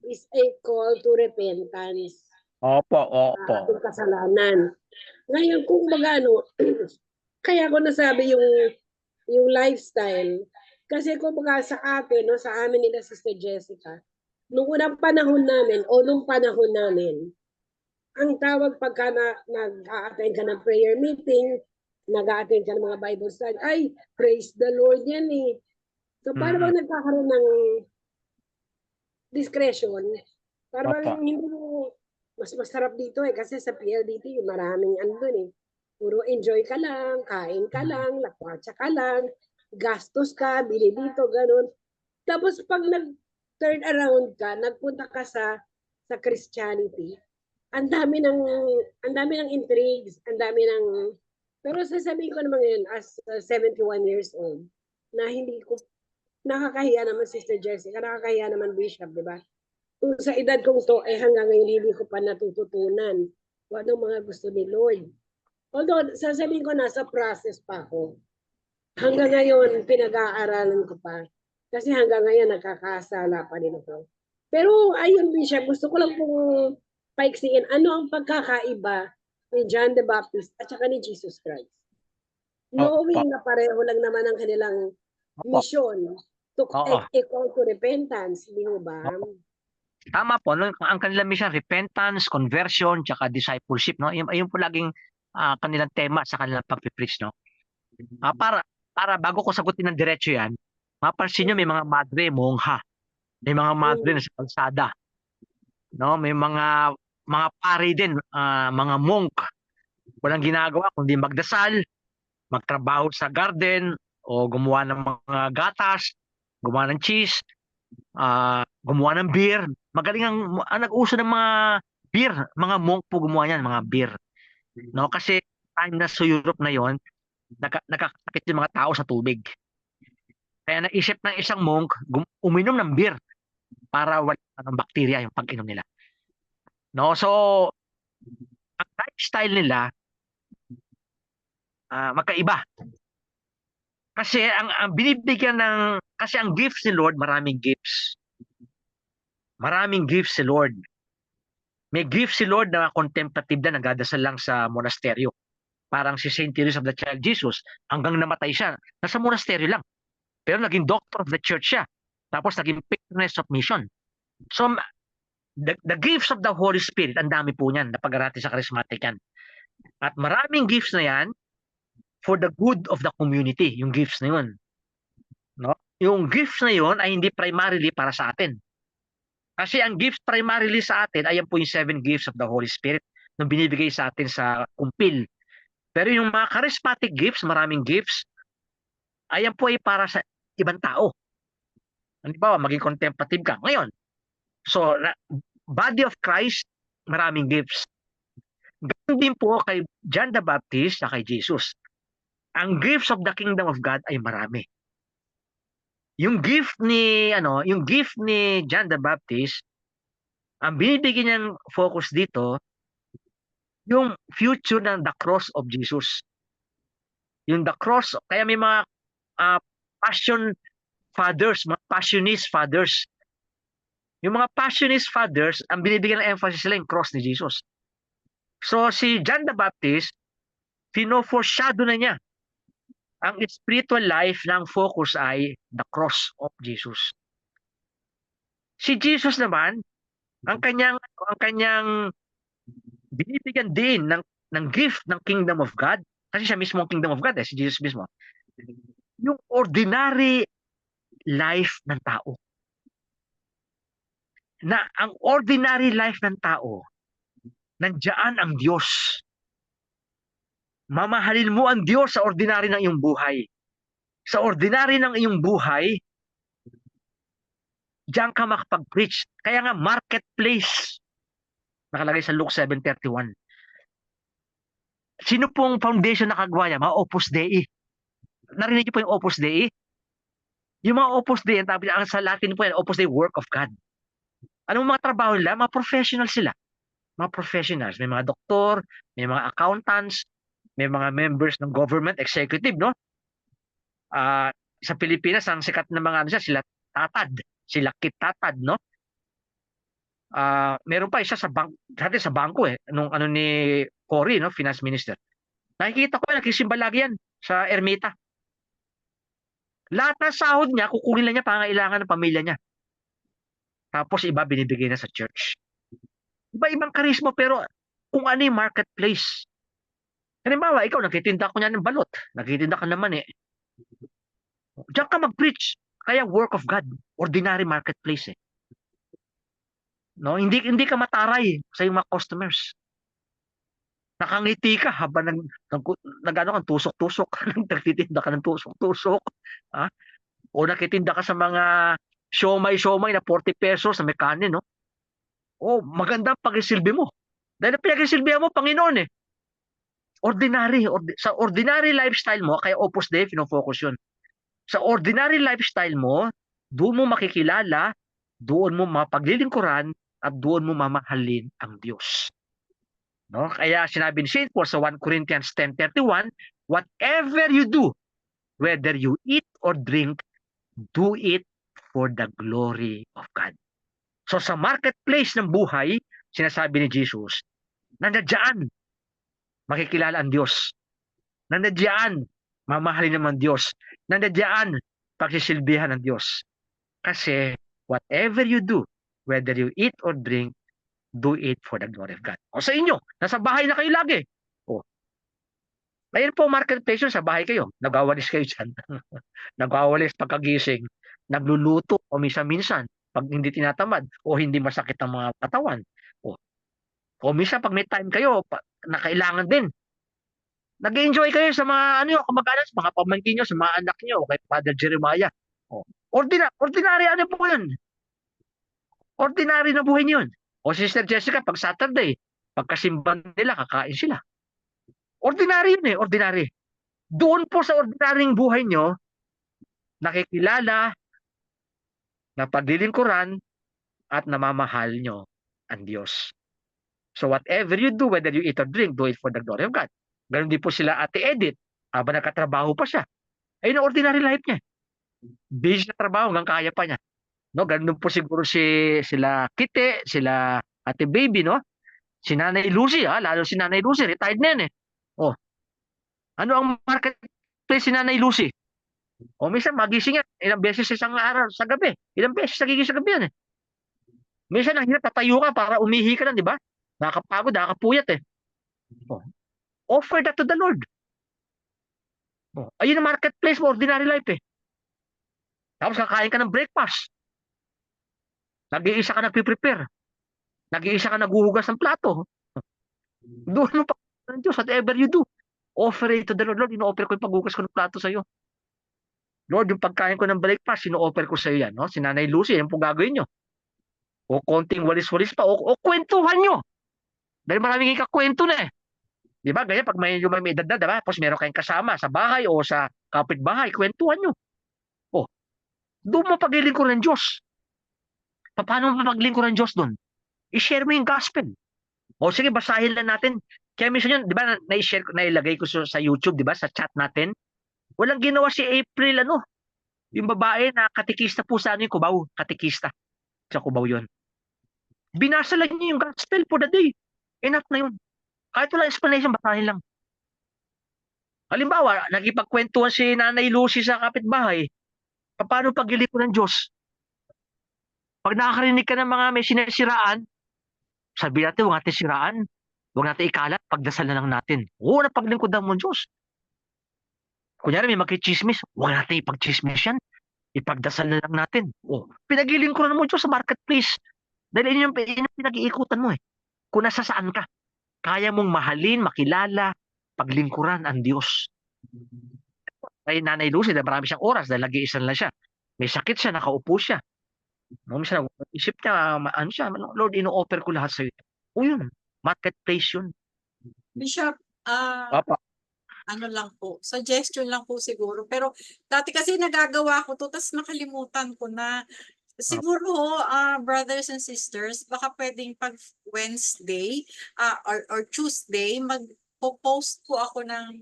is a call to repentance. Opo. Opo. Ating kasalanan. Ngayon, kung magano, kaya ko nasabi yung lifestyle, kasi kung baga sa atin, no, sa amin nila Sister Jessica, nung unang panahon namin, o nung panahon namin, ang tawag pagka nag-a-attend ka ng prayer meeting, nag-a-attend ka ng mga Bible study, ay, praise the Lord yan eh. So, para bang nagkakaroon ng discretion, para bang Opo. hindi mo, mas masarap dito eh, kasi sa PLDT, maraming andun eh. Puro enjoy ka lang, kain ka lang, lakwatsa ka lang, gastos ka, bili dito, ganun. Tapos pag nag-turn around ka, nagpunta ka sa Christianity, ang dami ng intrigues, ang dami ng, pero sasabihin ko naman ngayon, as 71 years old, na hindi ko, nakakahiya naman Sister Jessica, nakakahiya naman Bishop, di ba? Kung sa edad kong to, hanggang ngayon hindi ko pa natututunan kung anong mga gusto ni Lord. Although, sasabihin ko, nasa process pa ako. Hanggang ngayon, pinag-aaralan ko pa. Kasi hanggang ngayon, nagkakasala pa rin ako. Pero, ayun, Bishop, gusto ko lang pong paiksiin, ano ang pagkakaiba ni John the Baptist at saka ni Jesus Christ? Knowing na pareho lang naman ang kanilang mission to call to repentance, di ba? Tama po, no? Ang kanilang mission, repentance, conversion, tsaka discipleship, no? Ayun po laging kanilang tema sa kanilang pag-preach, no? Para bago ko sagutin ng diretso yan, mapansin nyo may mga madre, mongha, may mga madre na sa kalsada, no? May mga pare din, mga monk, walang ginagawa kundi magdasal, magtrabaho sa garden, o gumawa ng mga gatas, gumawa ng cheese, gumawa ng beer. Magaling ang nag-uso ng mga beer, mga monk po gumawa niyan, mga beer. No, kasi time na sa Europe na 'yon, nakakakit yung mga tao sa tubig. Kaya naisip ng isang monk uminom ng beer para wala ng bakterya yung pag-inom nila. No, so ang lifestyle nila magkaiba. Kasi ang binibigyan kasi ang gifts ni Lord, maraming gifts. Maraming gifts si Lord. May gift si Lord na contemplative na nagdadasal lang sa monasteryo. Parang si Saint Teresa of the Child Jesus, hanggang namatay siya, nasa monasteryo lang. Pero naging doctor of the church siya. Tapos naging patroness of mission. So, the gifts of the Holy Spirit, ang dami po niyan, napag-arati sa charismatic yan. At maraming gifts na yan for the good of the community, yung gifts na yun. No? Yung gifts na yun ay hindi primarily para sa atin. Kasi ang gifts primarily sa atin, ayan po yung 7 gifts of the Holy Spirit na binibigay sa atin sa kumpil. Pero yung mga charismatic gifts, maraming gifts, ayan po ay para sa ibang tao. Halimbawa, maging contemplative ka. Ngayon, so, body of Christ, maraming gifts. Ganun din po kay John the Baptist at kay Jesus. Ang gifts of the kingdom of God ay marami. Yung gift ni John the Baptist, ang binibigyan niyang focus dito, yung future ng the cross of Jesus. Yung the cross, kaya may mga passion fathers, mga passionist fathers. Yung mga passionist fathers, ang binibigyan ng emphasis nila yung cross ni Jesus. So si John the Baptist, fino-foreshadow na niya ang spiritual life ng focus ay the cross of Jesus. Si Jesus naman, ang kanyang binibigyan din ng gift ng kingdom of God, kasi siya mismo ang kingdom of God, si Jesus mismo. Yung ordinary life ng tao. Na ang ordinary life ng tao, nandiyan ang Diyos. Mamahalin mo ang Diyos sa ordinary ng iyong buhay. Sa ordinary ng iyong buhay, Diyan ka makapag-preach. Kaya nga, marketplace. Nakalagay sa Luke 7:31. Sino pong foundation nakagawa niya? Mga Opus Dei. Narinig niyo po yung Opus Dei? Yung mga Opus Dei, ang sa Latin po yan, Opus Dei, work of God. Anong mga trabaho nila? Mga professional sila. Mga professionals. May mga doktor, may mga accountants, may mga members ng government, executive, no? Sa Pilipinas, ang sikat na mga ano sila Tatad. Sila Kit Tatad, no? Meron pa isa sa dati sa bangko nung ano ni Cory, no, finance minister. Nakikita ko nagsisimba lagi yan sa Ermita. Lahat ng sahod niya, kukunin lang niya pangailangan ng pamilya niya. Tapos iba binibigay na sa church. Iba-ibang karisma pero kung ano yung marketplace. Halimbawa, ikaw nagtitinda ko niya ng balot. Nagtitinda ka naman Diyan ka mag-preach. Kaya work of God. Ordinary marketplace No, hindi ka mataray sa iyong mga customers. Nakangiti ka habang nag-ano kang tusok-tusok, nagtitinda ka ng tusok-tusok, ha? O nakitinda ka sa mga siomay na 40 pesos na may kanin, no? O maganda ang pagsisilbi mo. Dahil ang pinagsisilbihan mo, Panginoon Ordinary, sa ordinary lifestyle mo, kaya Opus Dei, fino-focus yun. Sa ordinary lifestyle mo, doon mo makikilala, doon mo mapaglilingkuran, at doon mo mamahalin ang Diyos. No? Kaya sinabi ni St. Paul sa 1 Corinthians 10:31, whatever you do, whether you eat or drink, do it for the glory of God. So sa marketplace ng buhay, sinasabi ni Jesus, nandiyan, makikilala ang Diyos. Nandiyan, mamahalin naman Diyos. Nandiyan, pagsisilbihan ng Diyos. Kasi whatever you do, whether you eat or drink, do it for the glory of God. O sa inyo, nasa bahay na kayo lagi. O. Ngayon po, marketplace sa bahay kayo. Nagwawalis kayo dyan. Nagwawalis pagkagising. Nagluluto o minsan pag hindi tinatamad o hindi masakit ang mga katawan. O minsan pag may time kayo, na kailangan din. Nag-enjoy kayo sa mga kamag-anak, sa mga pamangkin nyo, sa mga anak nyo, kay Father Jeremiah. O. Ordinary ano po yun? Ordinary na buhay niyo yun. O Sister Jessica, pag Saturday, pagkasimban nila, kakain sila. Ordinary yun ordinary. Doon po sa ordinaryong buhay nyo, nakikilala, napaglilingkuran, at namamahal nyo ang Diyos. So whatever you do, whether you eat or drink, do it for the glory of God. Ganon din po sila Ate Edith, habang nakatrabaho pa siya. Ayun ang ordinary life niya. Busy sa trabaho, hanggang kaya pa niya. No, ganun po siguro sila Kite, sila Ate Baby, no? Si Nanay Lucy, lalo si Nanay Lucy, retired na yan Oh. Ano ang marketplace si Nanay Lucy? O minsan magising yan, ilang beses sa isang araw sa gabi. Ilang beses nagigising sa gabi yan Minsan ang hirap, tatayo ka para umihi ka lang, di ba? Nakakapagod, nakakapuyat Oh. Offer that to the Lord. Ayun ang marketplace mo, ordinary life Tapos kakain ka ng breakfast. Nag-iisa ka nagpiprepare. Nag-iisa ka naghuhugas ng plato. Doon mo pa ng Diyos, whatever you do. Offer it to the Lord. Lord, ino-offer ko yung paghugas ko ng plato sa iyo. Lord, yung pagkain ko ng breakfast, ino-offer ko sa iyo yan. No? Si Nanay Lucy, yan po gagawin nyo. O konting walis-walis pa. O kwentuhan nyo. Dahil maraming ikakwento na Di ba? Ganyan, pag may edad na, diba? Tapos meron kayong kasama sa bahay o sa kapitbahay, kwentuhan nyo. Doon mo paglilingkuran ng Diyos. Paano mo paglingkuran ng Diyos doon? I-share mo yung gospel. O sige, basahin lang natin. Kaya minsan yun, di ba, na-share, nailagay ko sa YouTube, di ba, sa chat natin. Walang ginawa si April, yung babae na katikista po sa yung Cubao, katikista. Sa Cubao yun. Binasa lang niya yung gospel for the day. Enough na yun. Kahit wala explanation, basahin lang. Halimbawa, nagipagkwentuhan si Nanay Lucy sa kapitbahay. Paano paglilingkuran ng Diyos? Pag nakakarinig ka ng mga may sinisiraan, sabi natin, huwag natin siraan. Huwag natin ikalat, pagdasal na lang natin. Oo, napaglingkuran mo ng Diyos. Kunyari may magkichismis, huwag natin ipagchismis yan. Ipagdasal na lang natin. Pinaglilingkuran mo Diyos sa marketplace. Dahil yun yung pinag-iikutan mo Kung nasa saan ka, kaya mong mahalin, makilala, paglingkuran ang Diyos. Kay Nanay Lucy, marami siyang oras dahil nag-iisa lang siya. May sakit siya, nakaupo siya. No, minsan isip niya, ano siya, Lord, ino-offer ko lahat sa'yo. O yun, marketplace yun. Bishop, Opo. ano lang po, suggestion lang po siguro. Pero dati kasi nagagawa ko to, tapos nakalimutan ko na. Siguro, brothers and sisters, baka pwedeng pag Wednesday or Tuesday, mag-post po ako ng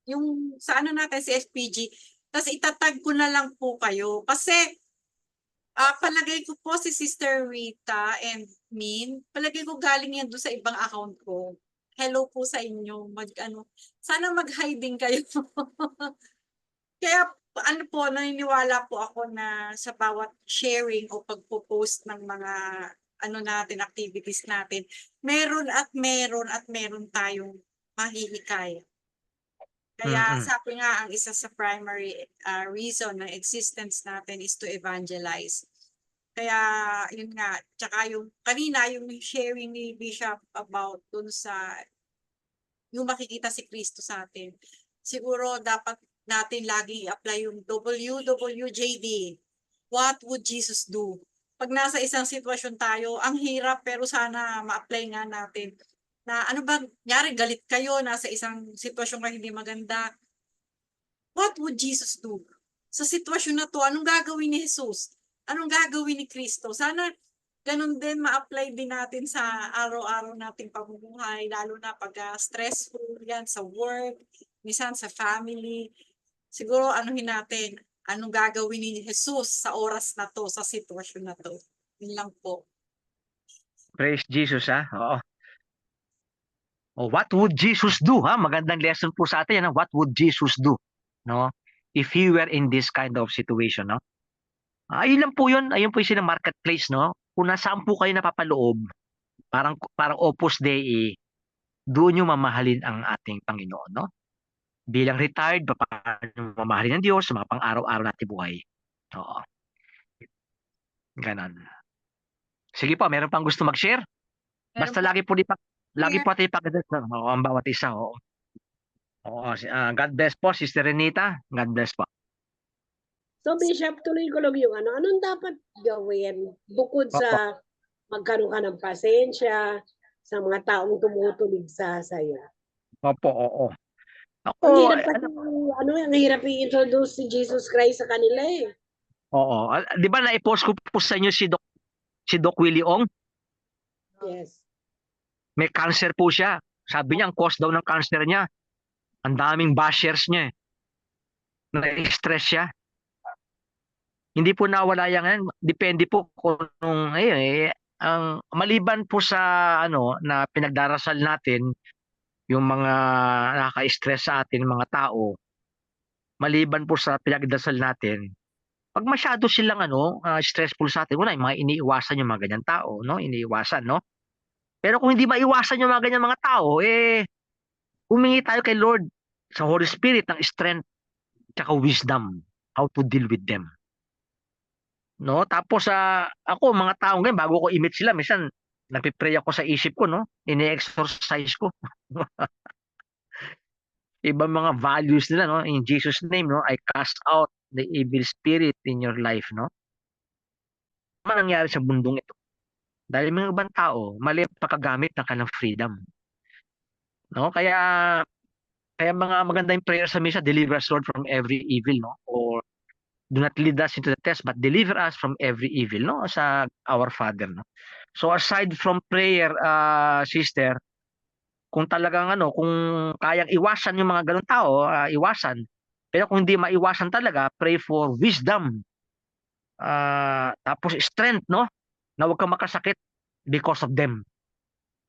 yung sa ano natin si SPG. Tapos itatag ko na lang po kayo. Kasi palagay ko po si Sister Rita and Min, palagay ko galing yan doon sa ibang account ko. Hello po sa inyo. Sana mag-hiding kayo. Kaya ano po, naniniwala po ako na sa bawat sharing o pagpo-post ng mga ano natin, activities natin, meron at meron at meron tayong mahihikayat. Kaya Mm-mm. sabi nga, ang isa sa primary reason ng existence natin is to evangelize. Kaya yun nga, tsaka yung kanina, yung sharing ni Bishop about dun sa yung makikita si Kristo sa atin. Siguro dapat natin lagi i-apply yung WWJD. What would Jesus do? Pag nasa isang sitwasyon tayo, ang hirap pero sana ma-apply nga natin na ano ba, nyari galit kayo, nasa isang sitwasyon kayo hindi maganda. What would Jesus do? Sa sitwasyon na to, anong gagawin ni Jesus? Anong gagawin ni Kristo? Sana ganun din ma-apply din natin sa araw-araw nating pamumuhay, lalo na pag stressful yan sa work, minsan sa family. Siguro anuhin natin, anong gagawin ni Jesus sa oras na to, sa sitwasyon na to. Yun lang po. Praise Jesus, ha? Oo. Oh, what would Jesus do, ha? Magandang lesson po sa atin yan, ha? What would Jesus do? No? If he were in this kind of situation, no? Ayun lang po yun. Ayun po yung marketplace, no? Kung nasaan po kayo napapaloob, parang Opus Dei, doon yung mamahalin ang ating Panginoon, no? Bilang retired, paano mamahalin ng Diyos sa mga pang-araw-araw natin buhay. Oo. Ganon. Sige po, meron pang gusto mag-share? Basta Meron po. lagi po tayo pag-address ang bawat isa. Oo. Oo. God bless po, Sister Renita. God bless po. So Bishop, tuloy ko lang yung ano, anong dapat gawin bukod Opo. sa magkaroon ka ng pasensya sa mga taong tumutulig sa sayo? Opo, oo. Ako, Ang hirap kasi, ano, ang hirap i-introduce si Jesus Christ sa kanila eh. oo. Di ba na-post ko po sa inyo si Doc Willie Ong? Yes. May cancer po siya. Sabi niya, ang cause daw ng cancer niya, ang daming bashers niya. Na-stress siya. Hindi po nawala yan. Depende po kung ang maliban po sa na pinagdarasal natin yung mga nakaka-stress sa atin mga tao, maliban po sa pinagdasal natin, pag masyado silang stressful sa atin, wala yung mga iniiwasan yung mga ganyan tao, no? Iniiwasan, no? Pero kung hindi maiwasan yung mga ganyan mga tao, humingi tayo kay Lord sa Holy Spirit ng strength tsaka wisdom how to deal with them. No? Tapos ako mga tao ngayon bago ko i-meet sila, minsan nagpe-pray ako sa isip ko, no? Ini-exercise ko. Ibang mga values nila, no? In Jesus name, no? I cast out the evil spirit in your life, no? Ano nangyari sa mundong ito? Dahil mga ibang tao, mali ang pagkagamit ng kanilang freedom. No? Kaya mga magandang prayer sa misa, deliver us Lord from every evil, no? Or do not lead us into the test, but deliver us from every evil, no? Sa our Father, no? So aside from prayer, sister, kung talagang kung kayang iwasan yung mga ganung tao, iwasan. Pero kung hindi maiwasan talaga, pray for wisdom. Tapos strength, no? Na huwag kang makasakit because of them.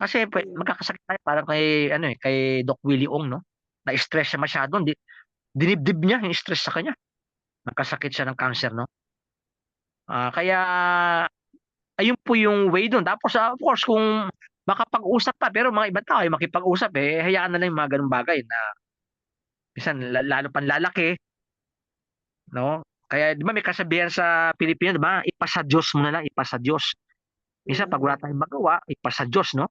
Kasi magkakasakit tayo parang kay Doc Willie Ong, no? Na-stress siya masyado, dinibdib niya yung stress sa kanya. Nagkasakit siya ng cancer, no? Kaya ayun po yung way doon. Tapos of course kung makapag-usap pa pero mga ibang tao ay makipag-usap hayaan na lang yung mga ganung bagay na minsan lalo pang lalaki, no? Kaya di ba may kasabihan sa Pilipino, di ba? Ipasa Diyos mo na lang, ipasa Diyos. Minsan pag wala tayong magawa, ipasa Diyos, no?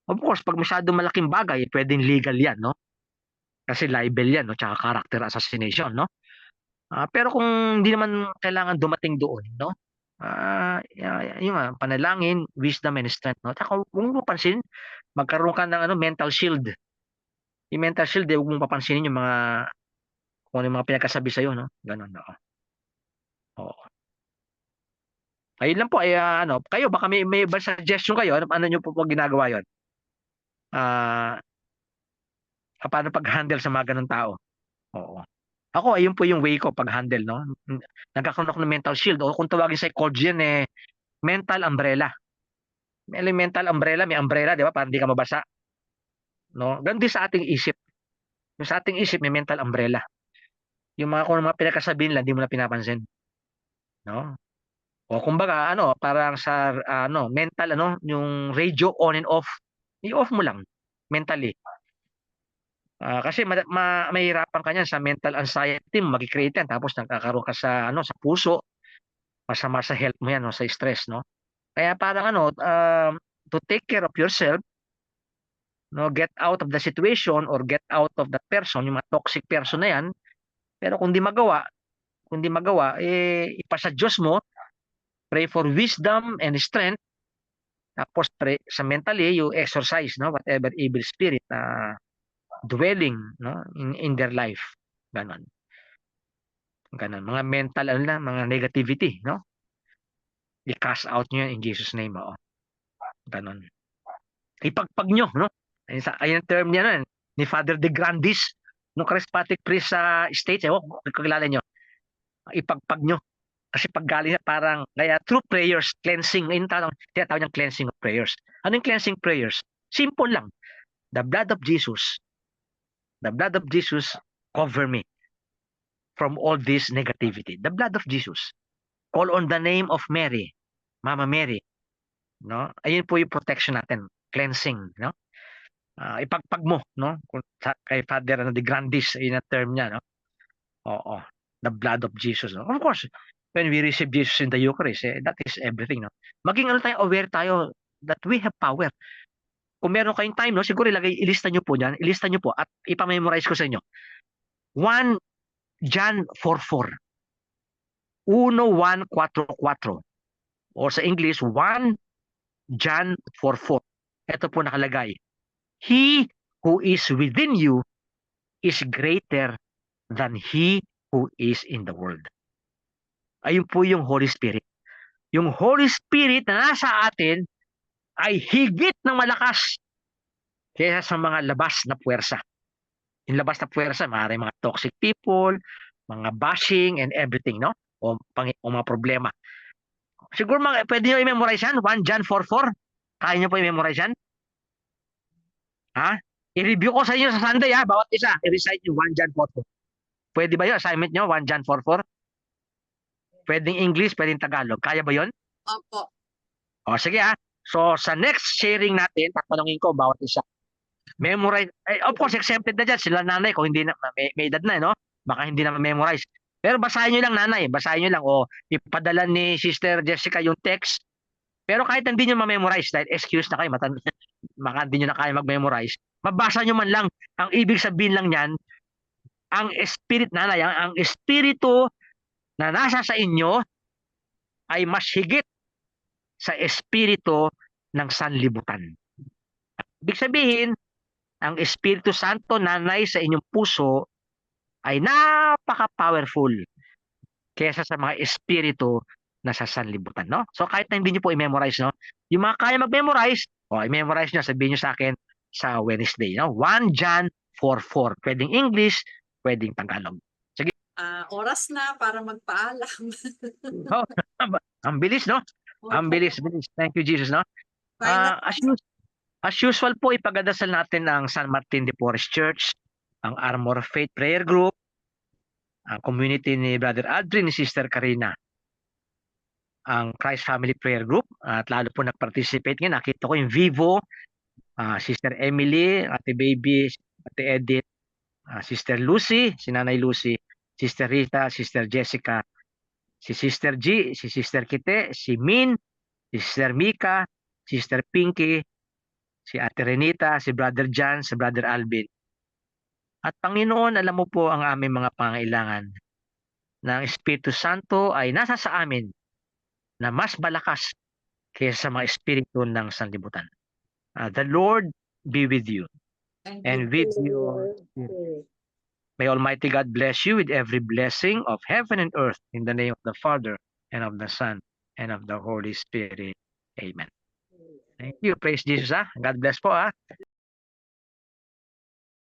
Of course, pag masyadong malaking bagay, pwedeng legal yan, no? Kasi libel yan, no? Tsaka character assassination, no? Pero kung hindi naman kailangan dumating doon, no? Yung panalangin, wisdom and strength, no? Tsaka huwag mo pansinin, magkaroon ka ng mental shield. Yung mental shield, huwag mong papansinin yung mga kung ano yung mga pinagkasabi sa'yo, no? Ganun, oo. Oo. Ayun lang po, kayo, baka may iba suggestion kayo, ano nyo po ginagawa yun? Paano pag-handle sa mga ganun tao? Oo. Ako, ayun po yung way ko pag-handle, no? Nagkakaroon ako ng mental shield, o kung tawagin sa psychology yan, mental umbrella. May mental umbrella, may umbrella, di ba? Para hindi ka mabasa. No? Ganun din sa ating isip. Yung sa ating isip, may mental umbrella. Yung kung mga pinagkasabihin lang, di mo na pinapansin. No? O kumbaga, parang sa, mental, yung radio on and off, i-off mo lang, mentally. Kasi mahirapan ka niyan sa mental anxiety mo, mag-create yan, tapos nagkakaroon ka sa puso, masama sa health mo yan, no, sa stress, no? Kaya parang to take care of yourself, no, get out of the situation or get out of that person, yung mga toxic person na yan, pero kung di magawa, ipasa Diyos mo, pray for wisdom and strength, tapos pray sa mentally, you exercise, no, whatever evil spirit dwelling, no, in their life. Ganon. Ganon. Mga mental, mga negativity, no? I-cast out nyo yan in Jesus' name, oo. Ganon. Ipagpag nyo, no? Ayun ang term niya nun, ni Father De Grandis, no, charismatic priest sa States, kakilala nyo. Ipagpag nyo. Kasi pag galing parang, kaya through prayers, cleansing, tinatawag niyang cleansing of prayers. Ano yung cleansing prayers? Simple lang. The blood of Jesus cover me from all this negativity. The blood of Jesus. Call on the name of Mary, Mama Mary. No? Ayun po yung protection natin. Cleansing. No? Ipagpag mo. No? Kay Father De Grandis, yun ang term niya. No? Oo. The blood of Jesus. No? Of course, when we receive Jesus in the Eucharist, that is everything. No? Maging aware tayo that we have power. Kung meron kayong time, no, siguro ilista nyo po dyan, at ipamemorize ko sa inyo. 1 John 4:4. 1:1:4:4. O sa English, 1 John 4:4. Ito po nakalagay. He who is within you is greater than he who is in the world. Ayun po yung Holy Spirit. Yung Holy Spirit na nasa atin ay higit ng malakas kaysa sa mga labas na puwersa. Yung labas na puwersa, maaaring mga toxic people, mga bashing and everything, no? O mga problema. Siguro pwede nyo i-memorize yan, 1 John 4:4. Kaya nyo po i-memorize yan? Ha? I-review ko sa inyo sa Sunday, ha? Bawat isa, i-recite nyo 1 John 4:4. Pwede ba yun? Assignment nyo, 1 John 4:4? Pwedeng English, pwedeng Tagalog. Kaya ba yun? Opo. O, sige ha. So, sa next sharing natin, tatanungin ko bawat isa. Memorize. Of course, exempted na dyan. Sila nanay ko, hindi na, may edad na, no? Baka hindi na memorize. Pero basahin nyo lang, nanay. Basahin nyo lang. O, ipadala ni Sister Jessica yung text. Pero kahit hindi nyo ma-memorize, dahil excuse na kayo, baka hindi nyo na kaya mag-memorize, mabasa nyo man lang. Ang ibig sabihin lang yan, ang spirit, nanay, ang espiritu na nasa sa inyo ay mas higit sa espiritu ng sanlibutan. Ibig sabihin, ang Espiritu Santo, nanay, sa inyong puso ay napaka-powerful kaysa sa mga espiritu na sa sanlibutan, no? So kahit na hindi nyo po i-memorize, no? Yung mga kaya mag-memorize, i-memorize nyo, sabihin nyo sa akin sa Wednesday, no? 1 John 4:4. Pwedeng English, pwedeng Tagalog. Sige. Oras na para magpaalam. Oh, ang bilis, no? Ang bilis. Thank you, Jesus, no? As usual po, ipagadasal natin ang San Martin de Porres Church, ang Armor of Faith Prayer Group, ang community ni Brother Aldrin, ni Sister Karina, ang Christ Family Prayer Group, at lalo po nag-participate ngayon. Nakita ko yung Vivo, Sister Emily, Ate Baby, Ate Edith, Sister Lucy, si Nanay Lucy, Sister Rita, Sister Jessica, si Sister G, si Sister Kite, si Min, si Sister Mika, Sister Pinky, si Ate Renita, si Brother John, si Brother Alvin. At Panginoon, alam mo po ang aming mga pangailangan na ang Espiritu Santo ay nasa sa amin na mas malakas kaysa sa mga espiritu ng sanlibutan. The Lord be with you and with your spirit. May Almighty God bless you with every blessing of heaven and earth in the name of the Father and of the Son and of the Holy Spirit. Amen. Thank you. Praise Jesus. God bless po.